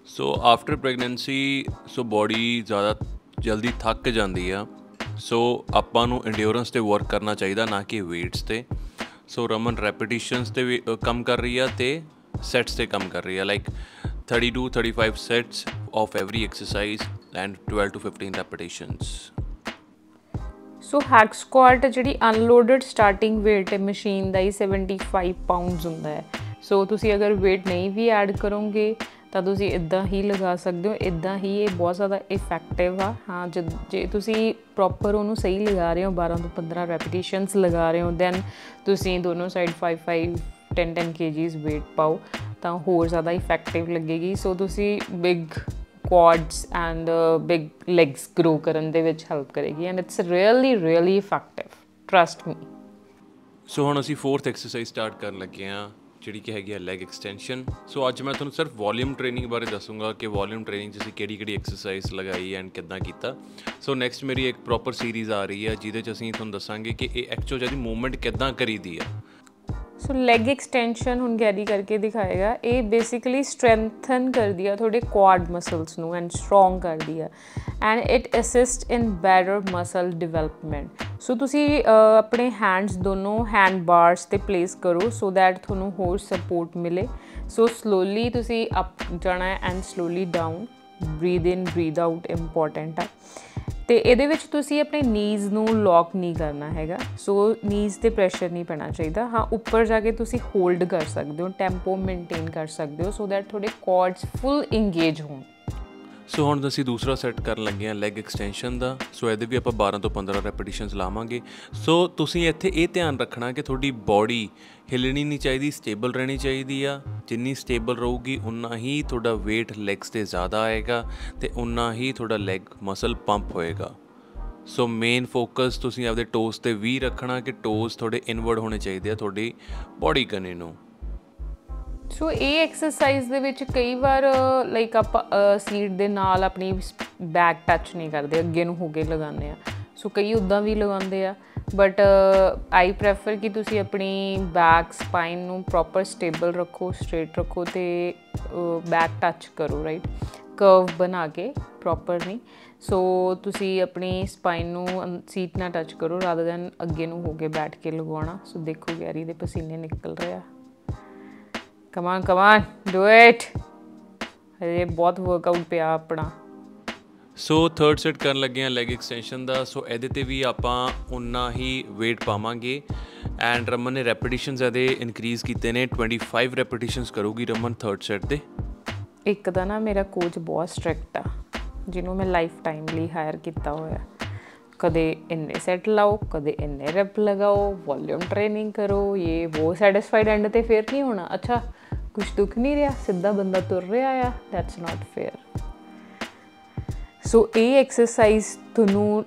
ਸੋ ਆਫਟਰ ਪ੍ਰੈਗਨੈਂਸੀ ਸੋ ਬੋਡੀ ਜ਼ਿਆਦਾ ਜਲਦੀ ਥੱਕ ਜਾਂਦੀ ਆ। ਸੋ ਆਪਾਂ ਨੂੰ ਇੰਡਿਓਰੈਂਸ 'ਤੇ ਵਰਕ ਕਰਨਾ ਚਾਹੀਦਾ ਨਾ ਕਿ ਵੇਟਸ 'ਤੇ। ਸੋ ਰਮਨ ਰੈਪੀਟੀਸ਼ਨਸ 'ਤੇ ਵੀ ਕੰਮ ਕਰ ਰਹੀ ਆ ਅਤੇ ਸੈਟਸ 'ਤੇ ਕੰਮ ਕਰ ਰਹੀ ਆ like 30 to 35 sets of every exercise and 12 to 15 repetitions. So hack ਸਕੁਆਟ ਜਿਹੜੀ ਅਨਲੋਡਡ ਸਟਾਰਟਿੰਗ ਵੇਟ ਹੈ ਮਸ਼ੀਨ ਦਾ ਹੀ 75 ਪਾਊਂਡਸ ਹੁੰਦਾ ਹੈ। ਸੋ ਤੁਸੀਂ ਅਗਰ ਵੇਟ ਨਹੀਂ ਵੀ ਐਡ ਕਰੋਗੇ ਤਾਂ ਤੁਸੀਂ ਇੱਦਾਂ ਹੀ ਲਗਾ ਸਕਦੇ ਹੋ। ਇੱਦਾਂ ਹੀ ਇਹ ਬਹੁਤ ਜ਼ਿਆਦਾ ਇਫੈਕਟਿਵ ਆ। ਹਾਂ ਜੇ ਤੁਸੀਂ ਪ੍ਰੋਪਰ ਉਹਨੂੰ ਸਹੀ ਲਗਾ ਰਹੇ ਹੋ 12 ਤੋਂ 15 ਰੈਪੀਟੀਸ਼ਨਸ ਲਗਾ ਰਹੇ ਹੋ ਦੈਨ ਤੁਸੀਂ ਦੋਨੋਂ ਸਾਈਡ 5 10 kgs ਵੇਟ ਪਾਓ ਤਾਂ ਹੋਰ ਜ਼ਿਆਦਾ ਇਫੈਕਟਿਵ ਲੱਗੇਗੀ। ਸੋ ਤੁਸੀਂ big quads and big legs grow ਕਰਨ ਦੇ ਵਿੱਚ ਹੈਲਪ ਕਰੇਗੀ and it's really effective, trust me. So ਹੁਣ ਅਸੀਂ 4th ਐਕਸਰਸਾਈਜ਼ ਸਟਾਰਟ ਕਰਨ ਲੱਗੇ ਹਾਂ ਜਿਹੜੀ ਕਿ ਹੈਗੀ ਆ ਲੈਗ ਐਕਸਟੈਂਸ਼ਨ। ਸੋ ਅੱਜ ਮੈਂ ਤੁਹਾਨੂੰ ਸਿਰਫ ਵੋਲੀਅਮ ਟ੍ਰੇਨਿੰਗ ਬਾਰੇ ਦੱਸੂੰਗਾ ਕਿ ਵੋਲੀਅਮ ਟ੍ਰੇਨਿੰਗ 'ਚ ਅਸੀਂ ਕਿਹੜੀ ਐਕਸਰਸਾਈਜ਼ ਲਗਾਈ ਐਂਡ ਕਿੱਦਾਂ ਕੀਤਾ। ਸੋ ਨੈਕਸਟ ਮੇਰੀ ਇੱਕ ਪ੍ਰੋਪਰ ਸੀਰੀਜ਼ ਆ ਰਹੀ ਹੈ ਜਿਹਦੇ 'ਚ ਅਸੀਂ ਤੁਹਾਨੂੰ ਦੱਸਾਂਗੇ ਕਿ ਇਹ ਐਕਚੁਅਲ ਇਹਦੀ ਮੂਵਮੈਂਟ ਕਿੱਦਾਂ ਕਰੀਦੀ ਆ। ਸੋ ਲੈਗ ਐਕਸਟੈਂਸ਼ਨ ਹੁਣ ਗੈਰੀ ਕਰਕੇ ਦਿਖਾਏਗਾ। ਇਹ ਬੇਸਿਕਲੀ ਸਟਰੈਂਥਨ ਕਰਦੀ ਆ ਤੁਹਾਡੇ ਕੁਆਡ ਮਸਲਸ ਨੂੰ ਐਂਡ ਸਟਰੋਂਗ ਕਰਦੀ ਆ and it assist in better muscle development. So ਤੁਸੀਂ ਆਪਣੇ ਹੈਂਡਸ ਦੋਨੋਂ ਹੈਂਡ ਬਾਰਸ 'ਤੇ ਪਲੇਸ ਕਰੋ ਸੋ ਦੈਟ ਤੁਹਾਨੂੰ ਹੋਰ ਸਪੋਰਟ ਮਿਲੇ। ਸੋ ਸਲੋਲੀ ਤੁਸੀਂ ਅਪ ਜਾਣਾ and slowly down, breathe in breathe out important ਆ। ਅਤੇ ਇਹਦੇ ਵਿੱਚ ਤੁਸੀਂ ਆਪਣੇ ਨੀਜ਼ ਨੂੰ ਲੌਕ ਨਹੀਂ ਕਰਨਾ ਹੈਗਾ। ਸੋ ਨੀਜ਼ 'ਤੇ ਪ੍ਰੈਸ਼ਰ ਨਹੀਂ ਪੈਣਾ ਚਾਹੀਦਾ। ਹਾਂ ਉੱਪਰ ਜਾ ਕੇ ਤੁਸੀਂ ਹੋਲਡ ਕਰ ਸਕਦੇ ਹੋ, ਟੈਂਪੋ ਮੇਨਟੇਨ ਕਰ ਸਕਦੇ ਹੋ ਸੋ ਦੈਟ ਤੁਹਾਡੇ ਕੁਆਡਸ ਫੁੱਲ ਇੰਗੇਜ ਹੋਣ। ਸੋ ਹੁਣ ਅਸੀਂ ਦੂਸਰਾ ਸੈੱਟ ਕਰਨ ਲੱਗੇ ਹਾਂ ਲੈਗ ਐਕਸਟੈਂਸ਼ਨ ਦਾ। ਸੋ ਇਹਦੇ ਵੀ ਆਪਾਂ 12 ਤੋਂ 15 ਰੈਪੀਟੀਸ਼ਨਸ ਲਾਵਾਂਗੇ। ਸੋ ਤੁਸੀਂ ਇੱਥੇ ਇਹ ਧਿਆਨ ਰੱਖਣਾ ਕਿ ਤੁਹਾਡੀ ਬੋਡੀ ਹਿੱਲਣੀ ਨਹੀਂ ਚਾਹੀਦੀ, ਸਟੇਬਲ ਰਹਿਣੀ ਚਾਹੀਦੀ ਆ। ਜਿੰਨੀ ਸਟੇਬਲ ਰਹੂਗੀ ਉਨਾ ਹੀ ਤੁਹਾਡਾ ਵੇਟ ਲੈਗਸ 'ਤੇ ਜ਼ਿਆਦਾ ਆਏਗਾ ਅਤੇ ਉਨਾ ਹੀ ਤੁਹਾਡਾ ਲੈਗ ਮਸਲ ਪੰਪ ਹੋਏਗਾ। ਸੋ ਮੇਨ ਫੋਕਸ ਤੁਸੀਂ ਆਪਦੇ ਟੋਸ 'ਤੇ ਵੀ ਰੱਖਣਾ ਕਿ ਟੋਸ ਤੁਹਾਡੇ ਇਨਵਰਡ ਹੋਣੇ ਚਾਹੀਦੇ ਆ ਤੁਹਾਡੀ ਬੋਡੀ ਕਨੇ ਨੂੰ। ਸੋ ਇਹ ਐਕਸਰਸਾਈਜ਼ ਦੇ ਵਿੱਚ ਕਈ ਵਾਰ ਲਾਈਕ ਆਪਾਂ ਸੀਟ ਦੇ ਨਾਲ ਆਪਣੀ ਬੈਕ ਟੱਚ ਨਹੀਂ ਕਰਦੇ, ਅੱਗੇ ਨੂੰ ਹੋ ਕੇ ਲਗਾਉਂਦੇ ਆ। ਸੋ ਕਈ ਉੱਦਾਂ ਵੀ ਲਗਾਉਂਦੇ ਆ ਬਟ ਆਈ ਪ੍ਰੈਫਰ ਕਿ ਤੁਸੀਂ ਆਪਣੀ ਬੈਕ ਸਪਾਈਨ ਨੂੰ ਪ੍ਰੋਪਰ ਸਟੇਬਲ ਰੱਖੋ, ਸਟ੍ਰੇਟ ਰੱਖੋ ਅਤੇ ਬੈਕ ਟੱਚ ਕਰੋ, ਰਾਈਟ, ਕਰਵ ਬਣਾ ਕੇ, ਪ੍ਰੋਪਰ ਨਹੀਂ। ਸੋ ਤੁਸੀਂ ਆਪਣੀ ਸਪਾਈਨ ਨੂੰ ਸੀਟ ਨਾਲ ਟੱਚ ਕਰੋ ਰਾਦਰ ਦੈਨ ਅੱਗੇ ਨੂੰ ਹੋ ਕੇ ਬੈਠ ਕੇ ਲਗਵਾਉਣਾ। ਸੋ ਦੇਖੋ ਗੈਰੀ ਦੇ ਪਸੀਨੇ ਨਿਕਲ ਰਹੇ ਆ। Come on, do it. ਹਜੇ ਬਹੁਤ ਵਰਕਆਊਟ ਪਿਆ ਆਪਣਾ। ਸੋ ਥਰਡ ਸੈਟ ਕਰਨ ਲੱਗੇ ਹਾਂ ਲੈਗ ਐਕਸਟੈਂਸ਼ਨ ਦਾ। ਸੋ ਇਹਦੇ ਤੇ ਵੀ ਆਪਾਂ ਉਨਾ ਹੀ weight ਪਾਵਾਂਗੇ ਐਂਡ ਰਮਨ ਨੇ ਰੈਪੀਟੀਸ਼ਨਸ ਇਹਦੇ ਇਨਕਰੀਜ਼ ਕੀਤੇ ਨੇ। 25 ਰੈਪੀਟੀਸ਼ਨਸ ਕਰੂਗੀ ਰਮਨ ਥਰਡ ਸੈਟ ਦੇ। ਇੱਕ ਤਾਂ ਨਾ ਮੇਰਾ ਕੋਚ ਬਹੁਤ ਸਟ੍ਰਿਕਟ ਆ, ਜਿਹਨੂੰ ਮੈਂ ਲਾਈਫ ਟਾਈਮ ਲਈ ਹਾਇਰ ਕੀਤਾ ਹੋਇਆ। ਕਦੇ ਇੰਨੇ ਸੈਟ ਲਾਓ, ਕਦੇ ਇੰਨੇ ਰੈਪ ਲਗਾਓ, ਵੋਲਿਊਮ ਟ੍ਰੇਨਿੰਗ ਕਰੋ, ਇਹ वो ਸੈਟਿਸਫਾਈਡ ਐਂਡ ਤੇ ਫਿਰ ਨਹੀਂ ਹੋਣਾ। ਅੱਛਾ ਕੁਛ ਦੁੱਖ ਨਹੀਂ ਰਿਹਾ, ਸਿੱਧਾ ਬੰਦਾ ਤੁਰ ਰਿਹਾ ਆ, ਦੈਟਸ ਨਾਟ ਫੇਅਰ। ਸੋ ਇਹ ਐਕਸਰਸਾਈਜ਼ ਤੁਹਾਨੂੰ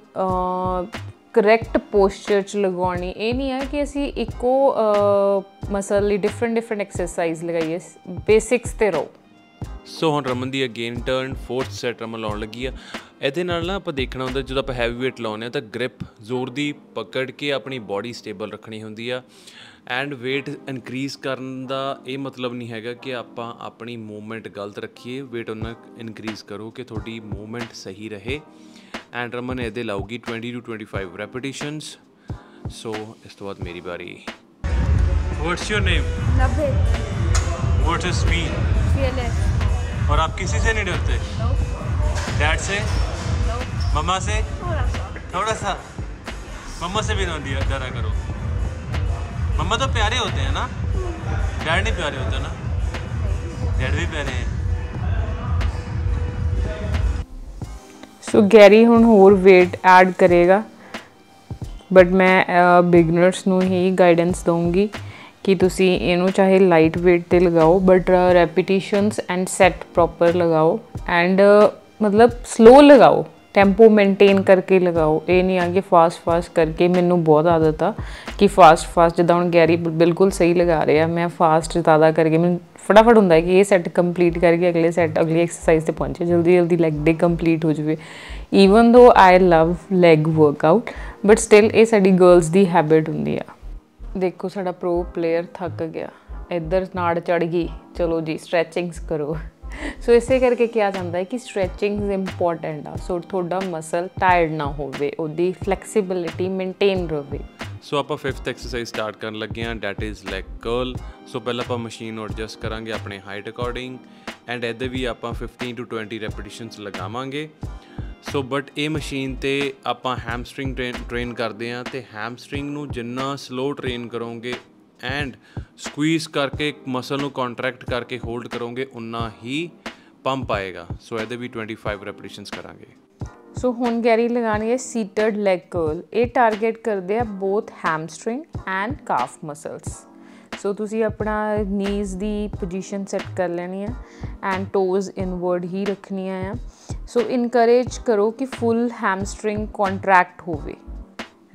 ਕਰੈਕਟ ਪੋਸਚਰ 'ਚ ਲਗਾਉਣੀ। ਇਹ ਨਹੀਂ ਹੈ ਕਿ ਅਸੀਂ ਇੱਕੋ ਮਸਲ ਲਈ ਡਿਫਰੈਂਟ ਐਕਸਰਸਾਈਜ਼ ਲਗਾਈਏ, ਬੇਸਿਕਸ 'ਤੇ ਰਹੋ। ਸੋ ਹੁਣ ਰਮਨ ਦੀ again turn fourth set Raman ਲਾਉਣ ਲੱਗੀ ਆ। ਇਹਦੇ ਨਾਲ ਨਾ ਆਪਾਂ ਦੇਖਣਾ ਹੁੰਦਾ ਜਦੋਂ ਆਪਾਂ ਹੈਵੀ ਵੇਟ ਲਾਉਂਦੇ ਹਾਂ ਤਾਂ ਗ੍ਰਿਪ ਜ਼ੋਰ ਦੀ ਪਕੜ ਕੇ ਆਪਣੀ ਬੋਡੀ ਸਟੇਬਲ ਰੱਖਣੀ ਹੁੰਦੀ ਆ। ਐਂਡ ਵੇਟ ਇਨਕਰੀਜ਼ ਕਰਨ ਦਾ ਇਹ ਮਤਲਬ ਨਹੀਂ ਹੈਗਾ ਕਿ ਆਪਾਂ ਆਪਣੀ ਮੂਵਮੈਂਟ ਗਲਤ ਰੱਖੀਏ। ਵੇਟ ਉਹਨਾਂ ਇਨਕਰੀਜ਼ ਕਰੋ ਕਿ ਤੁਹਾਡੀ ਮੂਵਮੈਂਟ ਸਹੀ ਰਹੇ। ਐਂਡ ਰਮਨ ਇਹਦੇ ਲਾਊਗੀ 20 to 25 ਰੈਪੀਟੀਸ਼ਨਸ। ਸੋ ਇਸ ਤੋਂ ਬਾਅਦ ਮੇਰੀ ਬਾਰੀ। What's your name? Nabhed. What is mean? Fearless. और आप किसी से नहीं डरते? No. डैड से? No. मम्मा से? थोड़ा सा। मम्मा से भी ना डरा करो। मम्मा तो प्यारे होते हैं ना? डैड नहीं प्यारे होते ना? डैड भी प्यारे हैं। ਸੋ ਗੈਰੀ ਹੁਣ ਹੋਰ weight ਐਡ ਕਰੇਗਾ, ਬਟ ਮੈਂ ਬਿਗਨਰਸ ਨੂੰ ਹੀ ਗਾਈਡੈਂਸ ਦਊਂਗੀ ਕਿ ਤੁਸੀਂ ਇਹਨੂੰ ਚਾਹੇ ਲਾਈਟ weight 'ਤੇ ਲਗਾਓ, ਬਟ ਰੈਪੀਟੀਸ਼ਨਸ ਐਂਡ ਸੈਟ ਪ੍ਰੋਪਰ ਲਗਾਓ ਐਂਡ ਮਤਲਬ ਸਲੋ ਲਗਾਓ, ਟੈਂਪੋ ਮੇਨਟੇਨ ਕਰਕੇ ਲਗਾਓ। ਇਹ ਨਹੀਂ ਆ ਕਿ ਫਾਸਟ ਕਰਕੇ। ਮੈਨੂੰ ਬਹੁਤ ਆਦਤ ਆ ਕਿ ਫਾਸਟ ਜਿੱਦਾਂ ਹੁਣ ਗੈਰੀ ਬਿਲਕੁਲ ਸਹੀ ਲਗਾ ਰਿਹਾ, ਮੈਂ ਫਾਸਟ ਜ਼ਿਆਦਾ ਕਰਕੇ ਮੈਨੂੰ ਫਟਾਫਟ ਹੁੰਦਾ ਹੈ ਕਿ ਇਹ ਸੈੱਟ ਕੰਪਲੀਟ ਕਰਕੇ ਅਗਲੀ ਐਕਸਰਸਾਈਜ਼ 'ਤੇ ਪਹੁੰਚੇ, ਜਲਦੀ ਲੈਗ ਡੇ ਕੰਪਲੀਟ ਹੋ ਜਾਵੇ। ਈਵਨ ਦੋ ਆਈ ਲਵ ਲੈਗ ਵਰਕਆਊਟ, ਬਟ ਸਟਿਲ ਇਹ ਸਾਡੀ ਗਰਲਸ ਦੀ ਹੈਬਿਟ ਹੁੰਦੀ ਆ। ਦੇਖੋ ਸਾਡਾ ਪ੍ਰੋ ਪਲੇਅਰ ਥੱਕ ਗਿਆ, ਇੱਧਰ ਨਾੜ ਚੜ੍ਹ ਗਈ, ਚਲੋ ਜੀ ਸਟਰੈਚਿੰਗਸ ਕਰੋ। ਸੋ ਇਸੇ ਕਰਕੇ ਕਿਹਾ ਜਾਂਦਾ ਹੈ ਕਿ ਸਟਰੈਚਿੰਗਸ ਇੰਪੋਰਟੈਂਟ ਆ, ਸੋ ਤੁਹਾਡਾ ਮਸਲ ਟਾਇਰਡ ਨਾ ਹੋਵੇ, ਉਹਦੀ ਫਲੈਕਸੀਬਿਲਿਟੀ ਮੇਨਟੇਨ ਰਹੇ। ਸੋ ਆਪਾਂ ਫਿਫਥ ਐਕਸਰਸਾਈਜ਼ ਸਟਾਰਟ ਕਰਨ ਲੱਗੇ ਹਾਂ, ਡੈਟ ਇਜ਼ ਲੈਗ ਕਰਲ। ਸੋ ਪਹਿਲਾਂ ਆਪਾਂ ਮਸ਼ੀਨ ਨੂੰ ਐਡਜਸਟ ਕਰਾਂਗੇ ਆਪਣੇ ਹਾਈਟ ਅਕੋਰਡਿੰਗ ਐਂਡ ਇਹਦੇ ਵੀ ਆਪਾਂ 15 to 20 ਰੈਪੀਟੀਸ਼ਨਸ ਲਗਾਵਾਂਗੇ। ਸੋ ਬਟ ਇਹ ਮਸ਼ੀਨ 'ਤੇ ਆਪਾਂ ਹੈਮਸਟਰਿੰਗ ਟ੍ਰੇਨ ਕਰਦੇ ਹਾਂ ਅਤੇ ਹੈਮਸਟਰਿੰਗ ਨੂੰ ਜਿੰਨਾ ਸਲੋ ਟ੍ਰੇਨ ਕਰੋਗੇ ਐਂਡ ਸਕੁਈਜ਼ ਕਰਕੇ ਮਸਲ ਨੂੰ ਕੰਟਰੈਕਟ ਕਰਕੇ ਹੋਲਡ ਕਰੋਗੇ ਉਨਾ ਹੀ ਪੰਪ ਆਏਗਾ। ਸੋ ਇਹਦੇ ਵੀ 25 ਰੈਪੀਟੀਸ਼ਨਸ ਕਰਾਂਗੇ। ਸੋ ਹੁਣ ਗੈਰੀ ਲਗਾਉਣੀ ਹੈ ਸੀਟਡ ਲੈਗ ਕਰਲ। ਇਹ ਟਾਰਗੇਟ ਕਰਦੇ ਆ ਬੋਥ ਹੈਮਸਟਰਿੰਗ ਐਂਡ ਕਾਫ ਮਸਲਸ। ਸੋ ਤੁਸੀਂ ਆਪਣਾ ਨੀਜ਼ ਦੀ ਪੋਜੀਸ਼ਨ ਸੈੱਟ ਕਰ ਲੈਣੀ ਆ ਐਂਡ ਟੋਜ਼ ਇਨਵਰਡ ਹੀ ਰੱਖਣੀਆਂ ਆ। ਸੋ ਇਨਕਰੇਜ ਕਰੋ ਕਿ ਫੁੱਲ ਹੈਮਸਟਰਿੰਗ ਕੰਟਰੈਕਟ ਹੋਵੇ,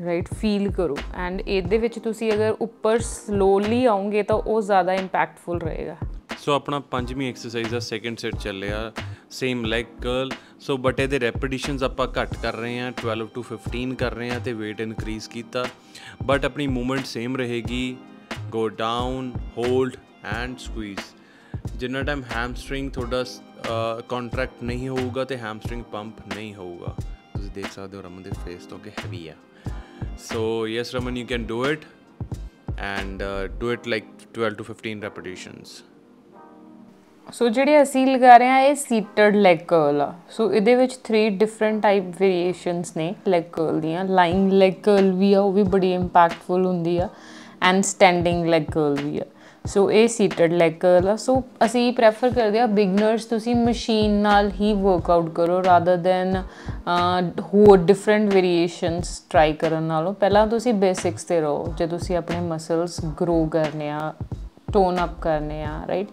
ਰਾਈਟ, ਫੀਲ ਕਰੋ। ਐਂਡ ਇਹਦੇ ਵਿੱਚ ਤੁਸੀਂ ਅਗਰ ਉੱਪਰ ਸਲੋਲੀ ਆਉਂਗੇ ਤਾਂ ਉਹ ਜ਼ਿਆਦਾ ਇੰਪੈਕਟਫੁਲ ਰਹੇਗਾ। ਸੋ ਆਪਣਾ ਪੰਜਵੀਂ ਐਕਸਰਸਾਈਜ਼ ਦਾ ਸੈਕਿੰਡ ਸੈਟ ਚੱਲਿਆ, same leg curl. So but ਇਹਦੇ ਰੈਪੀਟੀਸ਼ਨਸ ਆਪਾਂ ਘੱਟ ਕਰ ਰਹੇ ਹਾਂ, 12 to 15 ਕਰ ਰਹੇ ਹਾਂ ਅਤੇ weight ਇਨਕਰੀਜ਼ ਕੀਤਾ, ਬਟ ਆਪਣੀ ਮੂਵਮੈਂਟ ਸੇਮ ਰਹੇਗੀ। ਗੋ ਡਾਊਨ, ਹੋਲਡ ਐਂਡ ਸਕੁਈਜ਼। ਜਿੰਨਾ ਟਾਈਮ ਹੈਮਸਟਰਿੰਗ ਤੁਹਾਡਾ ਕੰਟਰੈਕਟ ਨਹੀਂ ਹੋਊਗਾ ਅਤੇ ਹੈਮਸਟਰਿੰਗ ਪੰਪ ਨਹੀਂ ਹੋਊਗਾ। ਤੁਸੀਂ ਦੇਖ ਸਕਦੇ ਹੋ ਰਮਨ ਦੇ ਫੇਸ ਤੋਂ ਕਿ ਹੈਵੀ ਆ। So yes Raman, you can do it and do it like 12 to 15 ਰੈਪੀਟੀਸ਼ਨਸ। ਸੋ ਜਿਹੜੇ ਅਸੀਂ ਲਗਾ ਰਹੇ ਹਾਂ ਇਹ ਸੀਟਡ ਲੈਗ ਕਰਲ ਆ। ਸੋ ਇਹਦੇ ਵਿੱਚ 3 ਡਿਫਰੈਂਟ ਟਾਈਪ ਵੇਰੀਏਸ਼ਨਸ ਨੇ ਲੈਗ ਕਰਲ ਦੀਆਂ। ਲਾਈਂਗ ਲੈਗ ਕਰਲ ਵੀ ਆ, ਉਹ ਵੀ ਬੜੀ ਇੰਪੈਕਟਫੁਲ ਹੁੰਦੀ ਆ, ਐਂਡ ਸਟੈਂਡਿੰਗ ਲੈਗ ਕਰਲ ਵੀ ਆ। ਸੋ ਇਹ ਸੀਟਡ ਲੈਗ ਕਰਲ ਆ। ਸੋ ਅਸੀਂ ਪ੍ਰੈਫਰ ਕਰਦੇ ਹਾਂ ਬਿਗਨਰਸ ਤੁਸੀਂ ਮਸ਼ੀਨ ਨਾਲ ਹੀ ਵਰਕਆਊਟ ਕਰੋ ਰਾਦਰ ਦੈਨ ਹੋਰ ਡਿਫਰੈਂਟ ਵੇਰੀਏਸ਼ਨਸ ਟਰਾਈ ਕਰਨ ਨਾਲੋਂ। ਪਹਿਲਾਂ ਤੁਸੀਂ ਬੇਸਿਕਸ 'ਤੇ ਰਹੋ ਜੇ ਤੁਸੀਂ ਆਪਣੇ ਮਸਲਸ ਗਰੋ ਕਰਨੇ ਆ, ਟੋਨ ਅਪ ਕਰਨੇ ਆ, ਰਾਈਟ,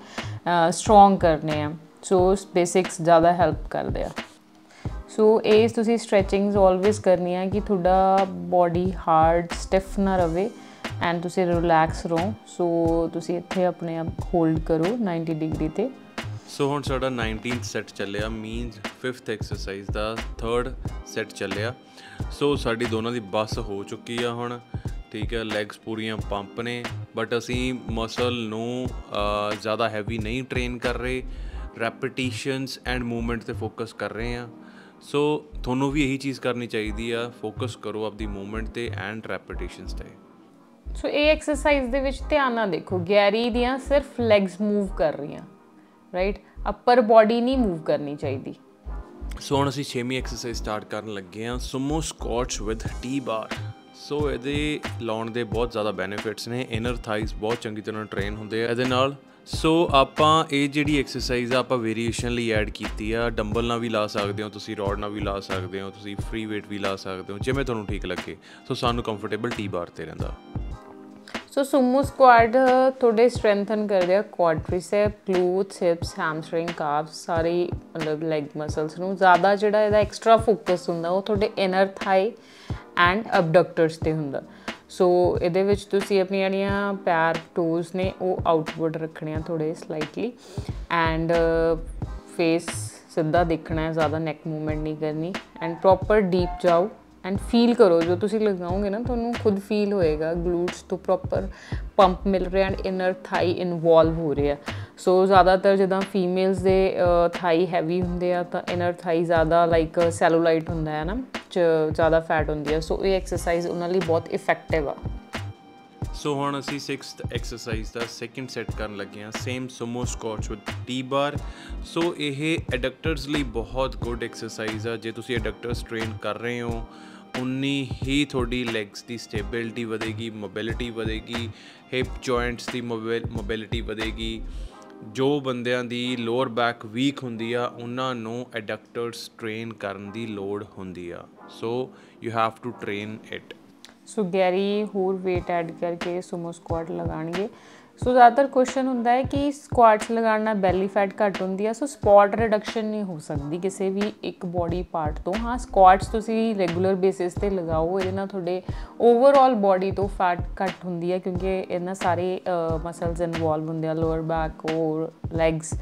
ਸਟਰੋਂਗ ਕਰਨੇ ਆ। ਸੋ ਬੇਸਿਕਸ ਜ਼ਿਆਦਾ ਹੈਲਪ ਕਰਦੇ ਆ। ਸੋ ਇਹ ਤੁਸੀਂ ਸਟਰੈਚਿੰਗਸ ਆਲਵੇਜ਼ ਕਰਨੀ ਆ ਕਿ ਤੁਹਾਡਾ ਬੋਡੀ ਹਾਰਡ ਸਟਿਫ ਨਾ ਰਹੇ ਐਂਡ ਤੁਸੀਂ ਰਿਲੈਕਸ ਰਹੋ। ਸੋ ਤੁਸੀਂ ਇੱਥੇ ਆਪਣੇ ਆਪ ਹੋਲਡ ਕਰੋ 90 ਡਿਗਰੀ 'ਤੇ। ਸੋ ਹੁਣ ਸਾਡਾ 19th ਸੈਟ ਚੱਲਿਆ, ਮੀਨਸ 5th ਐਕਸਰਸਾਈਜ਼ ਦਾ 3rd ਸੈਟ ਚੱਲਿਆ। ਸੋ ਸਾਡੀ ਦੋਨਾਂ ਦੀ ਬੱਸ ਹੋ ਚੁੱਕੀ ਆ ਹੁਣ, ਠੀਕ ਹੈ। ਲੈਗਸ ਪੂਰੀਆਂ ਪੰਪ ਨੇ, ਬਟ ਅਸੀਂ ਮਸਲ ਨੂੰ ਜ਼ਿਆਦਾ ਹੈਵੀ ਨਹੀਂ ਟ੍ਰੇਨ ਕਰ ਰਹੇ, ਰੈਪੀਟੀਸ਼ਨਸ ਐਂਡ ਮੂਵਮੈਂਟ 'ਤੇ ਫੋਕਸ ਕਰ ਰਹੇ ਹਾਂ। ਸੋ ਤੁਹਾਨੂੰ ਵੀ ਇਹੀ ਚੀਜ਼ ਕਰਨੀ ਚਾਹੀਦੀ ਆ, ਫੋਕਸ ਕਰੋ ਆਪਦੀ ਮੂਵਮੈਂਟ 'ਤੇ ਐਂਡ ਰੈਪੀਟੀਸ਼ਨਸ 'ਤੇ। ਸੋ ਇਹ ਐਕਸਰਸਾਈਜ਼ ਦੇ ਵਿੱਚ ਧਿਆਨ ਨਾਲ ਦੇਖੋ, ਗੈਰੀ ਦੀਆਂ ਸਿਰਫ ਲੈਗਸ ਮੂਵ ਕਰ ਰਹੀਆਂ, ਰਾਈਟ, ਅੱਪਰ ਬੋਡੀ ਨਹੀਂ ਮੂਵ ਕਰਨੀ ਚਾਹੀਦੀ। ਸੋ ਹੁਣ ਅਸੀਂ 6ਵੀਂ ਐਕਸਰਸਾਈਜ਼ ਸਟਾਰਟ ਕਰਨ ਲੱਗੇ ਹਾਂ, ਸੁਮੋ ਸਕੁਐਟਸ ਵਿਦ ਟੀ ਬਾਰ। ਸੋ ਇਹਦੇ ਲਾਉਣ ਦੇ ਬਹੁਤ ਜ਼ਿਆਦਾ ਬੈਨੀਫਿਟਸ ਨੇ, ਇਨਰ ਥਾਈਜ਼ ਬਹੁਤ ਚੰਗੀ ਤਰ੍ਹਾਂ ਟ੍ਰੇਨ ਹੁੰਦੇ ਆ ਇਹਦੇ ਨਾਲ। ਸੋ ਆਪਾਂ ਇਹ ਜਿਹੜੀ ਐਕਸਰਸਾਈਜ਼ ਆ ਆਪਾਂ ਵੇਰੀਏਸ਼ਨ ਲਈ ਐਡ ਕੀਤੀ ਆ, ਡੰਬਲ ਨਾਲ ਵੀ ਲਾ ਸਕਦੇ ਹੋ ਤੁਸੀਂ, ਰੋਡ ਨਾਲ ਵੀ ਲਾ ਸਕਦੇ ਹੋ ਤੁਸੀਂ, ਫ੍ਰੀ ਵੇਟ ਵੀ ਲਾ ਸਕਦੇ ਹੋ, ਜਿਵੇਂ ਤੁਹਾਨੂੰ ਠੀਕ ਲੱਗੇ। ਸੋ ਸਾਨੂੰ ਕੰਫਰਟੇਬਲ ਟੀ ਬਾਰ 'ਤੇ ਰਹਿੰਦਾ। ਸੋ ਸੁਮੋ ਸਕੁਐਟ ਤੁਹਾਡੇ ਸਟਰੈਂਥਨ ਕਰਦੇ ਆ ਕੁਆਡਰੀਸੈਪ, ਗਲੂਟਸ, ਹਿਪਸ, ਹੈਮਸਟਰਿੰਗ, ਕਾਫਸ, ਸਾਰੇ ਮਤਲਬ ਲੈਗ ਮਸਲਸ ਨੂੰ। ਜ਼ਿਆਦਾ ਜਿਹੜਾ ਇਹਦਾ ਐਕਸਟਰਾ ਫੋਕਸ ਹੁੰਦਾ ਉਹ ਤੁਹਾਡੇ ਇਨਰ ਥਾਈ ਐਂਡ ਅਬਡਕਟਰਸ 'ਤੇ ਹੁੰਦਾ। ਸੋ ਇਹਦੇ ਵਿੱਚ ਤੁਸੀਂ ਆਪਣੀਆਂ ਜਿਹੜੀਆਂ ਪੈਰ ਟੋਜ਼ ਨੇ ਉਹ ਆਊਟਵਰਡ ਰੱਖਣੇ ਆ ਥੋੜ੍ਹੇ ਸਲਾਈਟਲੀ, ਐਂਡ ਫੇਸ ਸਿੱਧਾ ਦੇਖਣਾ ਹੈ, ਜ਼ਿਆਦਾ ਨੈਕ ਮੂਵਮੈਂਟ ਨਹੀਂ ਕਰਨੀ, ਐਂਡ ਪ੍ਰੋਪਰ ਡੀਪ ਜਾਓ ਐਂਡ ਫੀਲ ਕਰੋ। ਜੋ ਤੁਸੀਂ ਲਗਾਓਗੇ ਨਾ ਤੁਹਾਨੂੰ ਖੁਦ ਫੀਲ ਹੋਏਗਾ ਗਲੂਟਸ ਤੋਂ ਪ੍ਰੋਪਰ ਪੰਪ ਮਿਲ ਰਿਹਾ ਐਂਡ ਇਨਰ ਥਾਈ ਇਨਵੋਲਵ ਹੋ ਰਿਹਾ। ਸੋ ਜ਼ਿਆਦਾਤਰ ਜਿੱਦਾਂ ਫੀਮੇਲਸ ਦੇ ਥਾਈ ਹੈਵੀ ਹੁੰਦੇ ਆ ਤਾਂ ਇਨਰ ਥਾਈ ਜ਼ਿਆਦਾ ਲਾਈਕ ਸੈਲੂਲਾਈਟ ਹੁੰਦਾ ਹੈ ਨਾ, ਜ਼ਿਆਦਾ ਫੈਟ ਹੁੰਦੀ ਆ। ਸੋ ਇਹ ਐਕਸਰਸਾਈਜ਼ ਉਹਨਾਂ ਲਈ ਬਹੁਤ ਇਫੈਕਟਿਵ ਆ। ਸੋ ਹੁਣ ਅਸੀਂ 6th ਐਕਸਰਸਾਈਜ਼ ਦਾ ਸੈਕਿੰਡ ਸੈਟ ਕਰਨ ਲੱਗੇ ਹਾਂ, ਸੇਮ ਸੁਮੋ ਸਕੁਐਟਸ ਵਿਦ ਟੀ ਬਾਰ। ਸੋ ਇਹ ਐਡਕਟਰਸ ਲਈ ਬਹੁਤ ਗੁੱਡ ਐਕਸਰਸਾਈਜ਼ ਆ। ਜੇ ਤੁਸੀਂ ਐਡਕਟਰਸ ਟ੍ਰੇਨ ਕਰ ਰਹੇ ਹੋ ਉਨੀ ਹੀ ਤੁਹਾਡੀ ਲੈਗਸ ਦੀ ਸਟੇਬਿਲਿਟੀ ਵਧੇਗੀ, ਮੋਬਿਲਿਟੀ ਵਧੇਗੀ, ਹਿਪ ਜੁਆਇੰਟਸ ਦੀ ਮੋਬਿਲਿਟੀ ਵਧੇਗੀ। ਜੋ ਬੰਦਿਆਂ ਦੀ ਲੋਅਰ ਬੈਕ ਵੀਕ ਹੁੰਦੀ ਆ ਉਹਨਾਂ ਨੂੰ ਐਡਕਟਰਸ ਟ੍ਰੇਨ ਕਰਨ ਦੀ ਲੋੜ ਹੁੰਦੀ ਆ। So you have to train it. So Gary ਹੋਰ ਵੇਟ ਐਡ ਕਰਕੇ ਸੁਮੋ ਸਕੁਐਟ ਲਗਾਉਣਗੇ। ਸੋ ਜ਼ਿਆਦਾਤਰ ਕੁਐਸਚਨ ਹੁੰਦਾ ਹੈ ਕਿ ਸਕੁਐਟਸ ਲਗਾਉਣ ਨਾਲ ਬੈਲੀ ਫੈਟ ਘੱਟ ਹੁੰਦੀ ਆ। ਸੋ ਸਪੌਟ ਰਿਡਕਸ਼ਨ ਨਹੀਂ ਹੋ ਸਕਦੀ ਕਿਸੇ ਵੀ ਇੱਕ ਬੋਡੀ ਪਾਰਟ ਤੋਂ। ਹਾਂ, ਸਕੁਐਟਸ ਤੁਸੀਂ ਰੈਗੂਲਰ ਬੇਸਿਸ 'ਤੇ ਲਗਾਓ, ਇਹਦੇ ਨਾਲ ਤੁਹਾਡੇ ਓਵਰਆਲ ਬੋਡੀ ਤੋਂ ਫੈਟ ਘੱਟ ਹੁੰਦੀ ਹੈ ਕਿਉਂਕਿ ਇਹਨਾਂ ਸਾਰੇ ਮਸਲਸ ਇਨਵੋਲਵ ਹੁੰਦੇ ਆ, ਲੋਅਰ ਬੈਕ ਔਰ ਲੈਗਸ।